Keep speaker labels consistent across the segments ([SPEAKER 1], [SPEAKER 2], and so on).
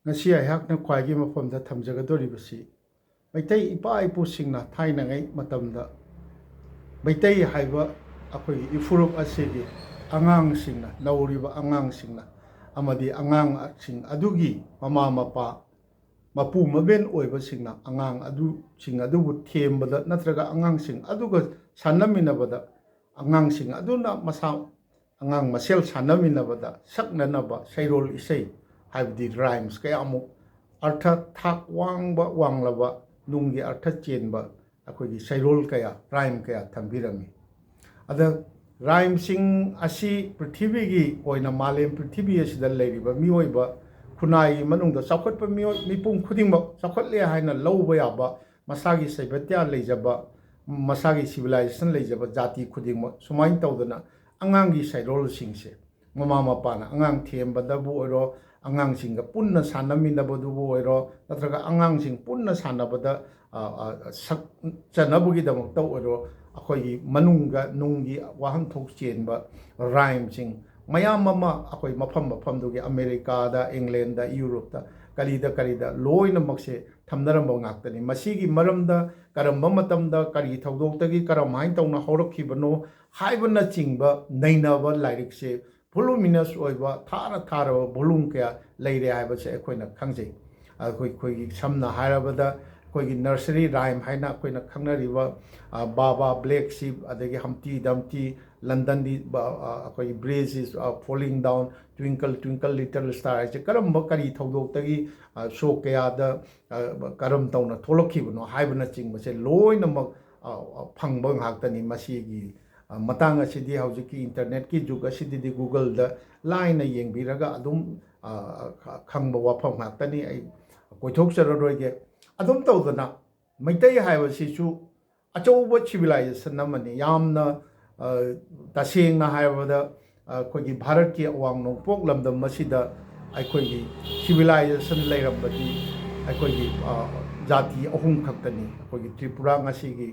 [SPEAKER 1] ꯉꯁꯤ ꯑꯩꯍꯥꯛꯅ ꯈ꯭ꯋꯥꯏꯒꯤ ꯃꯐꯝꯗ ꯊꯝꯖꯒꯗꯧꯔꯤꯕꯁꯤ ꯃꯩꯇꯩ ꯏꯄꯥ ꯏꯄꯨꯁꯤꯡꯅ ꯊꯥꯏꯅꯉꯩ ꯃꯇꯝꯗ ꯃꯩꯇꯩ ꯍꯥꯏꯕ ꯑꯩꯈꯣꯏꯒꯤ ꯏꯐꯨꯔꯨꯞ ꯑꯁꯤꯒꯤ ꯑꯉꯥꯡꯁꯤꯡꯅ ꯅꯧꯔꯤꯕ ꯑꯉꯥꯡꯁꯤꯡꯅ ꯑꯃꯗꯤ ꯑꯉꯥꯡꯁꯤꯡ ꯑꯗꯨꯒꯤ ꯃꯃꯥ ꯃꯄꯥ ꯃꯄꯨ ꯃꯕꯦꯟ ꯑꯣꯏꯕꯁꯤꯡꯅ ꯑꯉꯥꯡꯁꯤꯡ ꯑꯗꯨꯕꯨ ꯊꯦꯝꯕꯗ ꯅꯠꯇ꯭ꯔꯒ ꯑꯉꯥꯡꯁꯤꯡ ꯑꯗꯨꯒ ꯁꯥꯟꯅꯃꯤꯟꯅꯕꯗ ꯑꯉꯥꯡꯁꯤꯡ ꯑꯗꯨꯅ ꯑꯉꯥꯡ ꯃꯁꯦꯜ ꯁꯥꯟꯅꯃꯤꯟꯅꯕꯗ ꯁꯛꯅꯅꯕ ꯁꯩꯔꯣꯜ ꯏꯁꯩ ꯍꯥꯏꯕꯗꯤ ꯔꯥꯏꯝꯁ ꯀꯌꯥꯃꯨꯛ ꯑꯔꯊ ꯊꯥꯛ ꯋꯥꯡꯂꯕ ꯅꯨꯡꯒꯤ ꯑꯔꯊ ꯆꯦꯟꯕ ꯑꯩꯈꯣꯏꯒꯤ ꯁꯩꯔꯣꯜ ꯀꯌꯥ ꯔꯥꯏꯝ ꯀꯌꯥ ꯊꯝꯕꯤꯔꯝꯃꯤ ꯑꯗ ꯔꯥꯏꯝꯁꯤꯡ ꯑꯁꯤ ꯄ꯭ꯔꯤꯊꯤꯕꯤꯒꯤ ꯑꯣꯏꯅ ꯃꯥꯂꯦꯝ ꯄ꯭ꯔꯤꯊꯤꯕꯤ ꯑꯁꯤꯗ ꯂꯩꯔꯤꯕ ꯃꯤꯑꯣꯏꯕ ꯈꯨꯟꯅꯥꯏꯒꯤ ꯃꯅꯨꯡꯗ ꯆꯥꯎꯈꯠꯄ ꯃꯤꯄꯨꯝ ꯈꯨꯗꯤꯡꯃꯛ ꯆꯥꯎꯈꯠꯂꯦ ꯍꯥꯏꯅ ꯂꯧꯕ ꯌꯥꯕ ꯃꯁꯥꯒꯤ ꯁꯩꯕꯇ꯭ꯌ ꯂꯩꯖꯕ ꯃꯁꯥꯒꯤ ꯁꯤꯚꯤꯂꯥꯏꯖꯦꯁꯟ ꯂꯩꯖꯕ ꯖꯥꯇꯤ ꯈꯨꯗꯤꯡꯃꯛ ꯁꯨꯃꯥꯏꯅ ꯇꯧꯗꯅ ꯑꯉꯥꯡꯒꯤ ꯁꯩꯔꯣꯜꯁꯤꯡꯁꯦ ꯃꯃꯥ ꯃꯄꯥꯅ ꯑꯉꯥꯡ ꯊꯦꯝꯕꯗꯕꯨ ꯑꯣꯏꯔꯣ ꯑꯉꯥꯡꯁꯤꯡꯒ ꯄꯨꯟꯅ ꯁꯥꯟꯅꯃꯤꯟꯅꯕꯗꯨꯕꯨ ꯑꯣꯏꯔꯣ ꯅꯠꯇ꯭ꯔꯒ ꯑꯉꯥꯡꯁꯤꯡ ꯄꯨꯟꯅ ꯁꯥꯟꯅꯕꯗ ꯁꯛꯆꯅꯕꯒꯤꯗꯃꯛꯇ ꯑꯣꯏꯔꯣ ꯑꯩꯈꯣꯏꯒꯤ ꯃꯅꯨꯡꯗ ꯅꯨꯡꯒꯤ ꯋꯥꯍꯟꯊꯣꯛ ꯆꯦꯟꯕ ꯔꯥꯏꯝꯁꯤꯡ ꯃꯌꯥꯝ ꯑꯃ ꯑꯩꯈꯣꯏ ꯃꯐꯝ ꯃꯐꯝꯗꯨꯒꯤ ꯑꯃꯦꯔꯤꯀꯥꯗ ꯏꯪꯂꯦꯟꯗ ꯌꯨꯔꯣꯞꯇ ꯀꯔꯤꯗ ꯂꯣꯏꯅꯃꯛꯁꯦ ꯊꯝꯅꯔꯝꯕ ꯉꯥꯛꯇꯅꯤ ꯃꯁꯤꯒꯤ ꯃꯔꯝꯗ ꯀꯔꯝꯕ ꯃꯇꯝꯗ ꯀꯔꯤ ꯊꯧꯗꯣꯛꯇꯒꯤ ꯀꯔꯝꯍꯥꯏꯅ ꯇꯧꯅ ꯍꯧꯔꯛꯈꯤꯕꯅꯣ ꯍꯥꯏꯕꯅꯆꯤꯡꯕ ꯅꯩꯅꯕ ꯂꯥꯏꯔꯤꯛꯁꯦ ꯚꯣꯂꯨꯃꯤꯅꯁ ꯑꯣꯏꯕ ꯊꯥꯔꯕ ꯚꯣꯂꯨꯝꯀꯌꯥ ꯂꯩꯔꯦ ꯍꯥꯏꯕꯁꯦ ꯑꯩꯈꯣꯏꯅ ꯈꯪꯖꯩ ꯑꯩꯈꯣꯏꯒꯤ ꯁꯝꯅ ꯍꯥꯏꯔꯕꯗ ꯑꯩꯈꯣꯏꯒꯤ ꯅꯔꯁꯔꯤ ꯔꯥꯏꯝ ꯍꯥꯏꯅ ꯑꯩꯈꯣꯏꯅ ꯈꯪꯅꯔꯤꯕ ꯕꯥꯕꯥ ꯕ꯭ꯂꯦꯛ ꯁꯤꯞ ꯑꯗꯒꯤ ꯍꯝꯇꯤ ꯗꯝꯇꯤ ꯂꯟꯗꯟꯗꯤ ꯑꯩꯈꯣꯏꯒꯤ bridge is falling down twinkle twinkle little star ꯍꯥꯏꯁꯦ ꯀꯔꯤ ꯊꯧꯗꯣꯛꯇꯒꯤ ꯁꯣ ꯀꯌꯥꯗ ꯀꯔꯝ ꯇꯧꯅ ꯊꯣꯛꯂꯛꯈꯤꯕꯅꯣ ꯍꯥꯏꯕꯅꯆꯤꯡꯕꯁꯦ ꯂꯣꯏꯅꯃꯛ ꯐꯪꯕ ꯉꯥꯛꯇꯅꯤ ꯃꯁꯤꯒꯤ ꯃꯇꯥꯡ ꯑꯁꯤꯗꯤ ꯍꯧꯖꯤꯛꯀꯤ ꯏꯟꯇꯔꯅꯦꯠꯀꯤ ꯖꯨꯒ ꯑꯁꯤꯗꯤ ꯒꯨꯒꯜꯗ ꯂꯥꯏꯅ ꯌꯦꯡꯕꯤꯔꯒ ꯑꯗꯨꯝ ꯈꯪꯕ ꯋꯥꯐꯝ ꯉꯥꯛꯇꯅꯤ ꯑꯩ ꯀꯣꯏꯊꯣꯛꯆꯔꯔꯣꯏꯒꯦ ꯑꯗꯨꯝ ꯇꯧꯗꯅ ꯃꯩꯇꯩ ꯍꯥꯏꯕꯁꯤꯁꯨ ꯑꯆꯧꯕ ꯁꯤꯚꯤꯂꯥꯏꯖꯦꯁꯟ ꯑꯃꯅꯤ ꯌꯥꯝꯅ ꯇꯁꯦꯡꯅ ꯍꯥꯏꯔꯕꯗ ꯑꯩꯈꯣꯏꯒꯤ ꯚꯥꯔꯠꯀꯤ ꯑꯋꯥꯡ ꯅꯣꯡꯄꯣꯛ ꯂꯝꯗꯝ ꯑꯁꯤꯗ ꯑꯩꯈꯣꯏꯒꯤ ꯁꯤꯚꯤꯂꯥꯏꯖꯦꯁꯟ ꯂꯩꯔꯝꯕꯗꯤ ꯑꯩꯈꯣꯏꯒꯤ ꯖꯥꯇꯤ ꯑꯍꯨꯝ ꯈꯛꯇꯅꯤ ꯑꯩꯈꯣꯏꯒꯤ ꯇ꯭ꯔꯤꯄꯨꯔꯥ ꯉꯁꯤꯒꯤ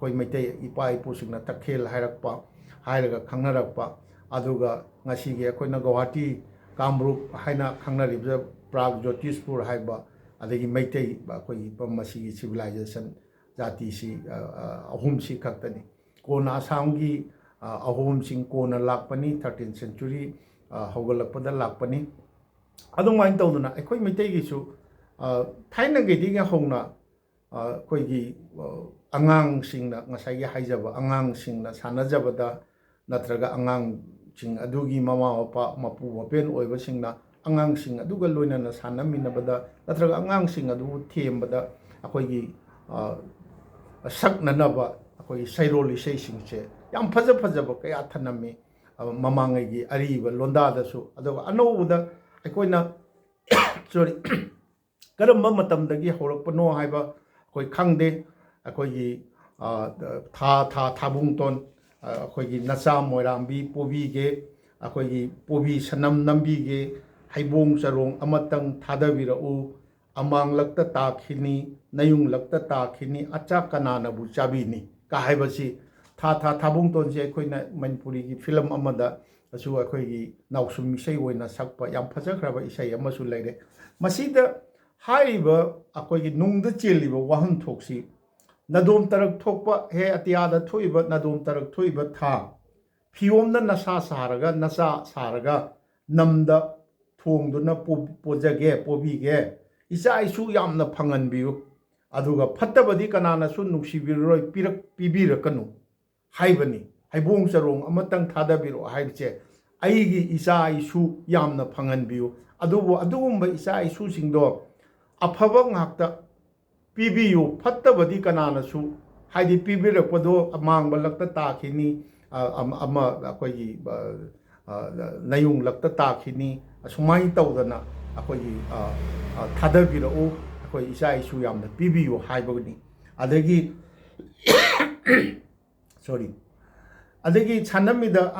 [SPEAKER 1] ꯑꯩꯈꯣꯏ ꯃꯩꯇꯩ ꯏꯄꯥ ꯏꯄꯨꯁꯤꯡꯅ ꯇꯈꯦꯜ ꯍꯥꯏꯔꯒ ꯈꯪꯅꯔꯛꯄ ꯑꯗꯨꯒ ꯉꯁꯤꯒꯤ ꯑꯩꯈꯣꯏꯅ ꯒꯧꯍꯥꯇꯤ ꯀꯥꯝꯔꯨꯞ ꯍꯥꯏꯅ ꯈꯪꯅꯔꯤꯕ ꯄ꯭ꯔꯥꯛ ꯖꯣꯇꯤꯁꯄꯨꯔ ꯍꯥꯏꯕ ꯑꯗꯒꯤ ꯃꯩꯇꯩ ꯑꯩꯈꯣꯏꯒꯤ ꯃꯁꯤꯒꯤ ꯁꯤꯚꯤꯂꯥꯏꯖꯦꯁꯟ ꯖꯥꯇꯤꯁꯤ ꯑꯍꯨꯝꯁꯤ ꯈꯛꯇꯅꯤ ꯀꯣꯟꯅ ꯑꯁꯥꯝꯒꯤ ꯑꯍꯣꯝꯁꯤꯡ ꯀꯣꯟꯅ ꯂꯥꯛꯄꯅꯤ 13th ꯁꯦꯟꯆꯨꯔꯤ ꯍꯧꯒꯠꯂꯛꯄꯗ ꯂꯥꯛꯄꯅꯤ ꯑꯗꯨꯃꯥꯏꯅ ꯇꯧꯗꯅ ꯑꯩꯈꯣꯏ ꯃꯩꯇꯩꯒꯤꯁꯨ ꯊꯥꯏꯅꯉꯩꯗꯒꯤ ꯍꯧꯅ ꯑꯩꯈꯣꯏꯒꯤ ꯑꯉꯥꯡꯁꯤꯡꯅ ꯉꯁꯥꯏꯒꯤ ꯍꯥꯏꯖꯕ ꯑꯉꯥꯡꯁꯤꯡꯅ ꯁꯥꯟꯅꯖꯕꯗ ꯅꯠꯇ꯭ꯔꯒ ꯑꯉꯥꯡꯁꯤꯡ ꯑꯗꯨꯒꯤ ꯃꯃꯥ ꯃꯄꯥ ꯃꯄꯨ ꯃꯄꯦꯟ ꯑꯣꯏꯕꯁꯤꯡꯅ ꯑꯉꯥꯡꯁꯤꯡ ꯑꯗꯨꯒ ꯂꯣꯏꯅꯅ ꯁꯥꯟꯅꯃꯤꯟꯅꯕꯗ ꯅꯠꯇ꯭ꯔꯒ ꯑꯉꯥꯡꯁꯤꯡ ꯑꯗꯨꯕꯨ ꯊꯦꯝꯕꯗ ꯑꯩꯈꯣꯏꯒꯤ ꯁꯛꯅꯅꯕ ꯑꯩꯈꯣꯏꯒꯤ ꯁꯩꯔꯣꯜ ꯏꯁꯩꯁꯤꯡꯁꯦ ꯌꯥꯝ ꯐꯖꯕ ꯀꯌా ꯊꯅꯝꯃꯤ ꯃꯃꯥꯡꯉꯩꯒꯤ ꯑꯔꯤꯕ ꯂꯣꯟꯗꯥꯗꯁꯨ ꯑꯗꯨꯒ ꯑꯅꯧꯕꯗ ꯑꯩꯈꯣꯏꯅ ꯀꯔꯝꯕ ꯃꯇꯝꯗꯒꯤ ꯍꯧꯔꯛꯄꯅꯣ ꯍꯥꯏꯕ ꯑꯩꯈꯣꯏ ꯈꯪꯗꯦ ꯑꯩꯈꯣꯏꯒꯤ ꯊꯥꯕꯨꯡꯇꯣꯟ ꯑꯩꯈꯣꯏꯒꯤ ꯅꯆꯥ ꯃꯣꯏꯔꯥꯡꯕꯤ ꯄꯣꯕꯤꯒꯦ ꯑꯩꯈꯣꯏꯒꯤ ꯄꯣꯕꯤ ꯁꯅꯝ ꯅꯝꯕꯤꯒꯦ ꯍꯩꯕꯣꯡ ꯆꯔꯣꯡ ꯑꯃꯇꯪ ꯊꯥꯗꯕꯤꯔꯛꯎ ꯑꯃꯥꯡꯂꯛꯇ ꯇꯥꯈꯤꯅꯤ ꯅꯌꯨꯡꯂꯛꯇ ꯇꯥꯈꯤꯅꯤ ꯑꯆꯥꯛ ꯀꯅꯥꯅꯕꯨ ꯆꯥꯕꯤꯅꯤ ꯀ ꯍꯥꯏꯕꯁꯤ ꯊꯥꯕꯨꯡꯇꯣꯟꯁꯦ ꯑꯩꯈꯣꯏꯅ ꯃꯅꯤꯄꯨꯔꯤꯒꯤ ꯐꯤꯂꯝ ꯑꯃꯗꯁꯨ ꯑꯩꯈꯣꯏꯒꯤ ꯅꯥꯎꯁꯨꯝ ꯏꯁꯩ ꯑꯣꯏꯅ ꯁꯛꯄ ꯌꯥꯝ ꯐꯖꯈ꯭ꯔꯕ ꯏꯁꯩ ꯑꯃꯁꯨ ꯂꯩꯔꯦ ꯃꯁꯤꯗ ꯍꯥꯏꯔꯤꯕ ꯑꯩꯈꯣꯏꯒꯤ ꯅꯨꯡꯗ ꯆꯦꯜꯂꯤꯕ ꯋꯥꯍꯟꯊꯣꯛꯁꯤ ꯅꯗꯣꯝ ꯇꯔꯛ ꯊꯣꯛꯄ ꯍꯦ ꯑꯇꯤꯌꯥꯗ ꯊꯣꯛꯏꯕ ꯅꯗꯣꯝ ꯇꯔꯛ ꯊꯣꯛꯏꯕ ꯊꯥ ꯐꯤꯌꯣꯝꯗ ꯅꯆꯥ ꯁꯥꯔꯒ ꯅꯝꯗ ꯊꯣꯡꯗꯨꯅ ꯄꯣꯕꯤꯒꯦ ꯏꯆꯥ ꯏꯁꯨ ꯌꯥꯝꯅ ꯐꯪꯍꯟꯕꯤꯌꯨ ꯑꯗꯨꯒ ꯐꯠꯇꯕꯗꯤ ꯀꯅꯥꯅꯁꯨ ꯅꯨꯡꯁꯤꯕꯤꯔꯔꯣꯏ ꯄꯤꯕꯤꯔꯛꯀꯅꯨ ꯍꯥꯏꯕꯅꯤ ꯍꯩꯕꯣꯡ ꯆꯔꯣꯡ ꯑꯃꯇꯪ ꯊꯥꯗꯕꯤꯔꯛꯑꯣ ꯍꯥꯏꯕꯁꯦ ꯑꯩꯒꯤ ꯏꯆꯥ ꯏꯁꯨ ꯌꯥꯝꯅ ꯐꯪꯍꯟꯕꯤꯌꯨ ꯑꯗꯨꯕꯨ ꯑꯗꯨꯒꯨꯝꯕ ꯏꯆꯥ ꯏꯁꯨꯁꯤꯡꯗꯣ ꯑꯐꯕ ꯉꯥꯛꯇ ꯄꯤꯕꯤꯌꯨ ꯐꯠꯇꯕꯗꯤ ꯀꯅꯥꯅꯁꯨ ꯍꯥꯏꯗꯤ ꯄꯤꯕꯤꯔꯛꯄꯗꯣ ꯑꯃꯥꯡꯕꯂꯛꯇ ꯇꯥꯈꯤꯅꯤ ꯑꯩꯈꯣꯏꯒꯤ ꯅꯌꯨꯡꯂꯛꯇ ꯇꯥꯈꯤꯅꯤ ꯑꯁꯨꯃꯥꯏꯅ ꯇꯧꯗꯅ ꯑꯩꯈꯣꯏꯒꯤ ꯊꯥꯗꯕꯤꯔꯛꯎ ꯑꯩꯈꯣই ꯏꯆꯥ ꯏꯁꯨ ꯌꯥꯝꯅ ꯄꯤꯕꯤꯌꯨ ꯍꯥꯏꯕꯅꯤ ꯑꯗꯒꯤ ꯑꯗꯒꯤ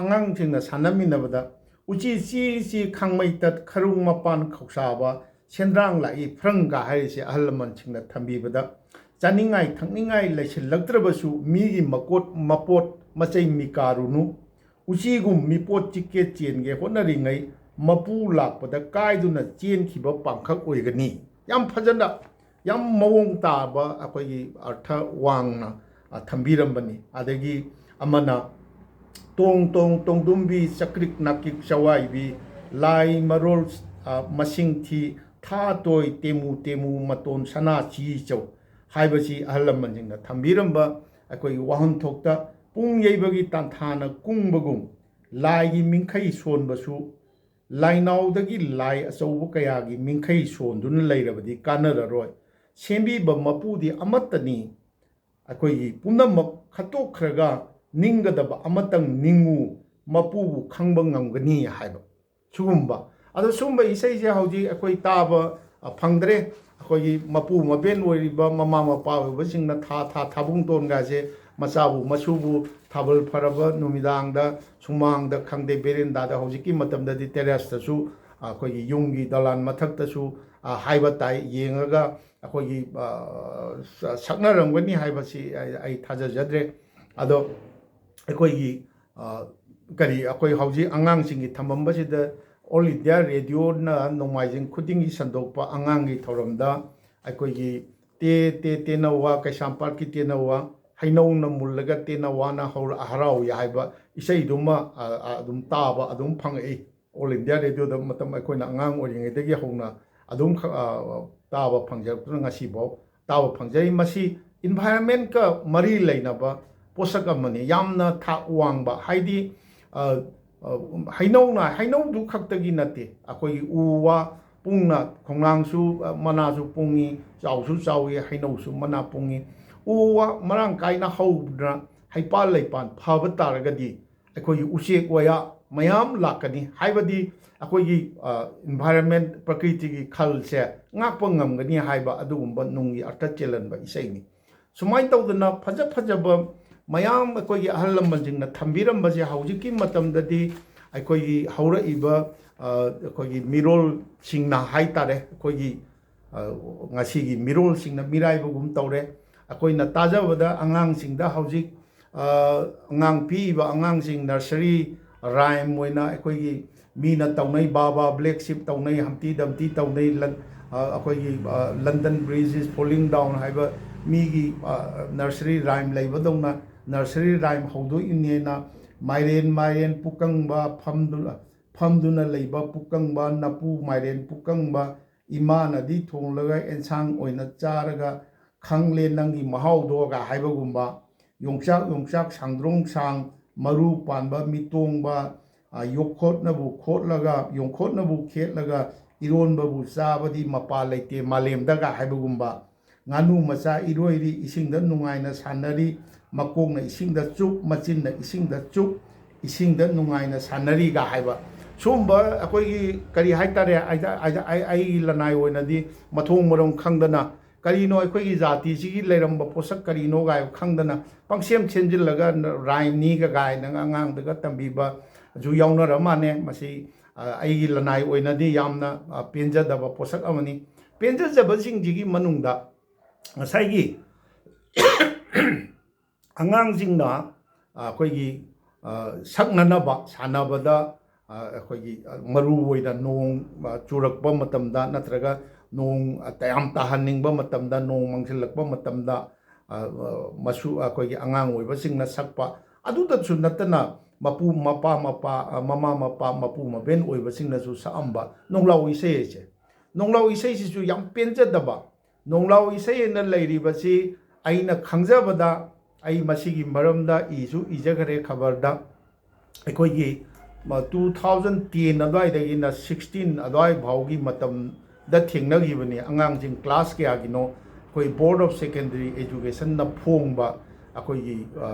[SPEAKER 1] ꯑꯉꯥꯡꯁꯤꯡꯅ ꯁꯥꯟꯅꯃꯤꯟꯅꯕꯗ ꯎꯆꯤ ꯆꯤ ꯈꯥꯡꯃꯩ ꯇꯠ ꯈꯔꯨꯡ ꯃꯄꯥꯟ ꯈꯧꯁꯥꯕ ꯁꯦꯟꯗ꯭ꯔꯥꯡ ꯂꯥꯛꯏ ꯐ꯭ꯔꯪꯒ ꯍꯥꯏꯔꯤꯁꯦ ꯑꯍꯜ ꯂꯃꯟꯁꯤꯡꯅ ꯊꯝꯕꯤꯕꯗ ꯆꯥꯅꯤꯡꯉꯥꯏ ꯊꯛꯅꯤꯡꯉꯥꯏ ꯂꯩꯁꯤꯜꯂꯛꯇ꯭ꯔꯕꯁꯨ ꯃꯤꯒꯤ ꯃꯄꯣꯠ ꯃꯆꯩ ꯃꯤꯀꯥꯔꯨꯅꯨ ꯎꯆꯤꯒꯨꯝ ꯃꯤꯄꯣꯠ ꯆꯤꯛꯀꯦ ꯆꯦꯟꯒꯦ ꯍꯣꯠꯅꯔꯤꯉꯩ ꯃꯄꯨ ꯂꯥꯛꯄꯗ ꯀꯥꯏꯗꯨꯅ ꯆꯦꯟꯈꯤꯕ ꯄꯥꯡꯈꯛ ꯑꯣꯏꯒꯅꯤ ꯌꯥꯝ ꯐꯖꯅ ꯌꯥꯝ ꯃꯑꯣꯡ ꯇꯥꯕ ꯑꯩꯈꯣꯏꯒꯤ ꯑꯔꯊ ꯋꯥꯡꯅ ꯊꯝꯕꯤꯔꯝꯕꯅꯤ ꯑꯗꯒꯤ ꯑꯃꯅ ꯇꯣꯡ ꯇꯣꯡ ꯇꯣꯡꯗꯨꯝꯕꯤ ꯆꯀ꯭ꯔꯤꯛ ꯅꯥꯀꯤꯛ ꯆꯋꯥꯏꯕꯤ ꯂꯥꯏ ꯃꯔꯣꯜ ꯃꯁꯤꯡ ꯊꯤ ꯊꯥ ꯇꯣꯏ ꯇꯦꯃꯨ ꯇꯦꯃꯨ ꯃꯇꯣꯟ ꯁꯅꯥ ꯆꯤ ꯆꯧ ꯍꯥꯏꯕꯁꯤ ꯑꯍꯜ ꯂꯃꯟꯁꯤꯡꯅ ꯊꯝꯕꯤꯔꯝꯕ ꯑꯩꯈꯣꯏꯒꯤ ꯋꯥꯍꯟꯊꯣꯛꯇ ꯄꯨꯡ ꯌꯩꯕꯒꯤ ꯇꯥꯟꯊꯥꯅ ꯀꯨꯡꯕꯒꯨꯝ ꯂꯥꯏꯒꯤ ꯃꯤꯡꯈꯩ ꯁꯣꯟꯕꯁꯨ ꯂꯥꯏꯅꯥꯎꯗꯒꯤ ꯂꯥꯏ ꯑꯆꯧꯕ ꯀꯌꯥꯒꯤ ꯃꯤꯡꯈꯩ ꯁꯣꯟꯗꯨꯅ ꯂꯩꯔꯕꯗꯤ ꯀꯥꯟꯅꯔꯔꯣꯏ ꯁꯦꯝꯕꯤꯕ ꯃꯄꯨꯗꯤ ꯑꯃꯠꯇꯅꯤ ꯑꯩꯈꯣꯏꯒꯤ ꯄꯨꯝꯅꯃꯛ ꯈꯠꯇꯣꯛꯈ꯭ꯔꯒ ꯅꯤꯡꯒꯗꯕ ꯑꯃꯇꯪ ꯅꯤꯡꯉꯨ ꯃꯄꯨꯕꯨ ꯈꯪꯕ ꯉꯝꯒꯅꯤ ꯍꯥꯏꯕ ꯁꯤꯒꯨꯝꯕ ꯑꯗꯣ ꯁꯨꯝꯕ ꯏꯁꯩꯁꯦ ꯍꯧꯖꯤꯛ ꯑꯩꯈꯣꯏ ꯇꯥꯕ ꯐꯪꯗ꯭ꯔꯦ ꯑꯩꯈꯣꯏꯒꯤ ꯃꯄꯨ ꯃꯕꯦꯟ ꯑꯣꯏꯔꯤꯕ ꯃꯃꯥ ꯃꯄꯥ ꯑꯣꯏꯕꯁꯤꯡꯅ ꯊꯥꯕꯨꯡꯇꯣꯟꯒꯁꯦ ꯃꯆꯥꯕꯨ ꯃꯁꯨꯕꯨ ꯊꯥꯕꯜ ꯐꯔꯕ ꯅꯨꯃꯤꯗꯥꯡꯗ ꯁꯨꯃꯥꯡꯗ ꯈꯪꯗꯦ ꯕꯦꯔꯦꯟꯗꯥꯗ ꯍꯧꯖꯤꯛꯀꯤ ꯃꯇꯝꯗꯗꯤ ꯇꯦꯔꯦꯁꯇꯁꯨ ꯑꯩꯈꯣꯏꯒꯤ ꯌꯨꯝꯒꯤ ꯗꯂꯥꯟ ꯃꯊꯛꯇꯁꯨ ꯍꯥꯏꯕ ꯇꯥꯏ ꯌꯦꯡꯉꯒ ꯑꯩꯈꯣꯏꯒꯤ ꯁꯛꯅꯔꯝꯒꯅꯤ ꯍꯥꯏꯕꯁꯤ ꯑꯩ ꯊꯥꯖꯖꯗ꯭ꯔꯦ ꯑꯗꯣ ꯑꯩꯈꯣꯏꯒꯤ ꯑꯩꯈꯣꯏ ꯍꯧꯖꯤꯛ ꯑꯉꯥꯡꯁꯤꯡꯒꯤ ꯊꯝꯃꯝꯕꯁꯤꯗ ꯑꯣꯜ ꯏꯟꯗꯤꯌꯥ ꯔꯦꯗꯤꯑꯣꯅ ꯅꯣꯡꯃꯥꯏꯖꯤꯡ ꯈꯨꯗꯤꯡꯒꯤ ꯁꯟꯗꯣꯛꯄ ꯑꯉꯥꯡꯒꯤ ꯊꯧꯔꯝꯗ ꯑꯩꯈꯣꯏꯒꯤ ꯇꯦ ꯇꯦ ꯇꯦꯅꯧꯋꯥ ꯀꯩꯁꯥꯝꯄꯥꯠꯀꯤ ꯇꯦꯅꯧꯋꯥ ꯍꯩꯅꯧꯅ ꯃꯨꯜꯂꯒ ꯇꯦꯅꯧꯋꯥꯅ ꯍꯔꯥꯎꯏ ꯍꯥꯏꯕ ꯏꯁꯩꯗꯨꯃ ꯑꯗꯨꯝ ꯇꯥꯕ ꯑꯗꯨꯝ ꯐꯪꯉꯛꯏ ꯑꯣꯜ ꯏꯟꯗꯤꯌꯥ ꯔꯦꯗꯤꯑꯣꯗ ꯃꯇꯝ ꯑꯩꯈꯣꯏꯅ ꯑꯉꯥꯡ ꯑꯣꯏꯔꯤꯉꯩꯗꯒꯤ ꯍꯧꯅ ꯑꯗꯨꯝ ꯇꯥꯕ ꯐꯪꯖꯔꯛꯇꯨꯅ ꯉꯁꯤꯐꯥꯎ ꯇꯥꯕ ꯐꯪꯖꯩ ꯃꯁꯤ ꯏꯟꯚꯥꯏꯔꯟꯃꯦꯟꯠꯀ ꯃꯔꯤ ꯂꯩꯅꯕ ꯄꯣꯠꯁꯛ ꯑꯃꯅꯤ ꯌꯥꯝꯅ ꯊꯥꯛ ꯋꯥꯡꯕ ꯍꯥꯏꯗꯤ ꯍꯩꯅꯧꯗꯨ ꯈꯛꯇꯒꯤ ꯅꯠꯇꯦ ꯑꯩꯈꯣꯏꯒꯤ ꯎ ꯋꯥ ꯄꯨꯡꯅ ꯈꯣꯡꯅꯥꯡꯁꯨ ꯃꯅꯥꯁꯨ ꯄꯨꯡꯉꯤ ꯆꯥꯎꯁꯨ ꯆꯥꯎꯏ ꯍꯩꯅꯧꯁꯨ ꯃꯅꯥ ꯄꯨꯡꯉꯤ ꯎ ꯋꯥ ꯃꯔꯥꯡ ꯀꯥꯏꯅ ꯍꯧꯗꯨꯅ ꯍꯩꯄꯥꯜ ꯂꯩꯄꯥꯟ ꯐꯕ ꯇꯥꯔꯒꯗꯤ ꯑꯩꯈꯣꯏꯒꯤ ꯎꯆꯦꯛ ꯋꯥꯌꯥ ꯃꯌꯥꯝ ꯂꯥꯛꯀꯅꯤ ꯍꯥꯏꯕꯗꯤ ꯑꯩꯈꯣꯏꯒꯤ ꯏꯟꯚꯥꯏꯔꯟꯃꯦꯟꯠ ꯄ꯭ꯔꯀ꯭ꯔꯤꯇꯤꯒꯤ ꯈꯜꯁꯦ ꯉꯥꯛꯄ ꯉꯝꯒꯅꯤ ꯍꯥꯏꯕ ꯑꯗꯨꯒꯨꯝꯕ ꯅꯨꯡꯒꯤ ꯑꯔꯊ ꯆꯦꯜꯍꯟꯕ ꯏꯁꯩꯅꯤ ꯁꯨꯃꯥꯏꯅ ꯇꯧꯗꯅ ꯐꯖꯕ ꯃꯌꯥꯝ ꯑꯩꯈꯣꯏꯒꯤ ꯑꯍꯜ ꯂꯃꯟꯁꯤꯡꯅ ꯊꯝꯕꯤꯔꯝꯕꯁꯦ ꯍꯧꯖꯤꯛꯀꯤ ꯃꯇꯝꯗꯗꯤ ꯑꯩꯈꯣꯏꯒꯤ ꯍꯧꯔꯛꯏꯕ ꯑꯩꯈꯣꯏꯒꯤ ꯃꯤꯔꯣꯜꯁꯤꯡꯅ ꯍꯥꯏꯇꯥꯔꯦ ꯑꯩꯈꯣꯏꯒꯤ ꯉꯁꯤꯒꯤ ꯃꯤꯔꯣꯜꯁꯤꯡꯅ ꯃꯤꯔꯥꯏꯕꯒꯨꯝ ꯇꯧꯔꯦ ꯑꯩꯈꯣꯏꯅ ꯇꯥꯖꯕꯗ ꯑꯉꯥꯡꯁꯤꯡꯗ ꯍꯧꯖꯤꯛ ꯑꯉꯥꯡ ꯄꯤꯛꯏꯕ ꯑꯉꯥꯡꯁꯤꯡ ꯅꯔꯁꯔꯤ ꯔꯥꯏꯝ ꯑꯣꯏꯅ ꯑꯩꯈꯣꯏꯒꯤ ꯃꯤꯅ ꯇꯧꯅꯩ ꯕꯥꯕꯥ ꯕ꯭ꯂꯦꯛ ꯁꯤꯞ ꯇꯧꯅꯩ ꯍꯝꯇꯤ ꯗꯝꯇꯤ ꯇꯧꯅꯩ ꯑꯩꯈꯣꯏꯒꯤ London bridge is falling down ꯍꯥꯏꯕ ꯃꯤꯒꯤ ꯅꯔꯁꯔꯤ ꯔꯥꯏꯝ ꯂꯩꯕꯗꯧꯅ ꯅꯔꯁꯔꯤ ꯔꯥꯏꯝ ꯍꯧꯗꯣꯛꯏꯅꯦꯅ ꯃꯥꯏꯔꯦꯟ ꯄꯨꯀꯪꯕ ꯐꯝꯗꯨꯅ ꯂꯩꯕ ꯄꯨꯀꯪꯕ ꯅꯄꯨ ꯃꯥꯏꯔꯦꯟ ꯄꯨꯀꯪꯕ ꯏꯃꯥꯅꯗꯤ ꯊꯣꯡꯂꯒ ꯑꯦꯟꯁꯥꯡ ꯑꯣꯏꯅ ꯆꯥꯔꯒ ꯈꯪꯂꯦ ꯅꯪꯒꯤ ꯃꯍꯥꯎꯗꯣꯒ ꯍꯥꯏꯕꯒꯨꯝꯕ ꯌꯣꯡꯆꯥꯛ ꯁꯥꯡꯗ꯭ꯔꯣꯡ ꯁꯥꯡ ꯃꯔꯨ ꯄꯥꯟꯕ ꯃꯤꯇꯣꯡꯕ ꯌꯣꯡꯈꯣꯠꯅꯕꯨ ꯈꯦꯠꯂꯒ ꯏꯔꯣꯟꯕꯕꯨ ꯆꯥꯕꯗꯤ ꯃꯄꯥ ꯂꯩꯇꯦ ꯃꯥꯂꯦꯝꯗꯒ ꯍꯥꯏꯕꯒꯨꯝꯕ ꯉꯥꯅꯨ ꯃꯆꯥ 이로ꯏꯔꯤ 이싱ꯗ ꯅꯨꯡꯉꯥꯏꯅ ꯁꯥꯟꯅꯔꯤ ꯃꯀꯣꯛꯅ 이싱ꯗ ꯆꯨꯞ ꯃꯆꯤꯟꯅ 이싱ꯗ ꯆꯨꯞ 이싱ꯗ ꯅꯨꯡꯉꯥꯏꯅ ꯁꯥꯟꯅꯔꯤꯒ ꯍꯥꯏꯕ ꯁꯨꯝꯕ ꯑꯩꯈꯣꯏꯒꯤ ꯀꯔꯤ ꯍꯥꯏꯇꯥꯔꯦ ꯑꯩꯒꯤ ꯂꯅꯥꯏ ꯑꯣꯏꯅꯗꯤ ꯃꯊꯣꯡ ꯃꯔꯝ ꯈꯪꯗꯅ ꯀꯔꯤꯅꯣ ꯑꯩꯈꯣꯏꯒꯤ ꯖꯥꯇꯤꯁꯤꯒꯤ ꯂꯩꯔꯝꯕ ꯄꯣꯠꯁꯛ ꯀꯔꯤꯅꯣ ꯒꯥꯏ ꯈꯪꯗꯅ ꯄꯪꯁꯦꯝ ꯁꯦꯝꯖꯤꯜꯂꯒ ꯔꯥꯏꯝꯅꯤꯒ ꯒꯥꯏꯅꯒ ꯑꯉꯥꯡꯗꯒ ꯇꯝꯕꯤꯕꯁꯨ ꯌꯥꯎꯅꯔ ꯃꯥꯜꯂꯦ ꯃꯁꯤ ꯑꯩꯒꯤ ꯂꯅꯥꯏ ꯑꯣꯏꯅꯗꯤ ꯌꯥꯝꯅ ꯄꯦꯟꯖꯗꯕ ꯄꯣꯠꯁꯛ ꯑꯃꯅꯤ ꯄꯦꯟꯖꯗꯕꯁꯤꯡꯁꯤꯒꯤ ꯃꯅꯨꯡꯗ ꯉꯁꯥꯏꯒꯤ ꯑꯉꯥꯡꯁꯤꯡꯅ ꯑꯩꯈꯣꯏꯒꯤ ꯁꯛꯅꯅꯕ ꯁꯥꯟꯅꯕꯗ ꯑꯩꯈꯣꯏꯒꯤ ꯃꯔꯨ ꯑꯣꯏꯅ ꯅꯣꯡ ꯆꯨꯔꯛꯄ ꯃꯇꯝꯗ ꯅꯠꯇ꯭ꯔꯒ ꯅꯣꯡ ꯌꯥꯝ ꯇꯥꯍꯟꯅꯤꯡꯕ ꯃꯇꯝꯗ ꯅꯣꯡ ꯃꯪꯁꯤꯜꯂꯛꯄ ꯃꯇꯝꯗ ꯑꯩꯈꯣꯏꯒꯤ ꯑꯉꯥꯡ ꯑꯣꯏꯕꯁꯤꯡꯅ ꯁꯛꯄ ꯑꯗꯨꯗꯁꯨ ꯅꯠꯇꯅ ꯃꯃꯥ ꯃꯄꯥ ꯃꯄꯨ ꯃꯕꯦꯟ ꯑꯣꯏꯕꯁꯤꯡꯅꯁꯨ ꯁꯛꯑꯝꯕ ꯅꯣꯡꯂꯥꯎ ꯏꯁꯩ ꯑꯁꯦ ꯅꯣꯡꯂꯥꯎ ꯏꯁꯩꯁꯤꯁꯨ ꯌꯥꯝ ꯄꯦꯟꯖꯗꯕ ꯅꯣꯡꯂꯥꯎ ꯏꯁꯩ ꯑꯅ ꯂꯩꯔꯤꯕꯁꯤ ꯑꯩꯅ ꯈꯪꯖꯕꯗ ꯑꯩ ꯃꯁꯤꯒꯤ ꯃꯔꯝꯗ ꯏꯁꯨ ꯏꯖꯈꯔꯦ ꯈꯕꯔꯗ ꯑꯩꯈꯣꯏꯒꯤ 2010 ꯑꯗꯨꯋꯥꯏꯗꯒꯤꯅ 16 ꯑꯗꯨꯋꯥꯏ ꯐꯥꯎꯒꯤ ꯃꯇꯝꯗ ꯊꯦꯡꯅꯈꯤꯕꯅꯤ ꯑꯉꯥꯡꯁꯤꯡ ꯀ꯭ꯂꯥꯁ ꯀꯌꯥꯒꯤꯅꯣ ꯑꯩꯈꯣꯏ ꯕꯣꯔꯗ ꯑꯣꯐ ꯁꯦꯀꯦꯟꯗꯔꯤ ꯑꯦꯖꯨꯀꯦꯁꯟꯅ ꯐꯣꯡꯕ ꯑꯩꯈꯣꯏꯒꯤ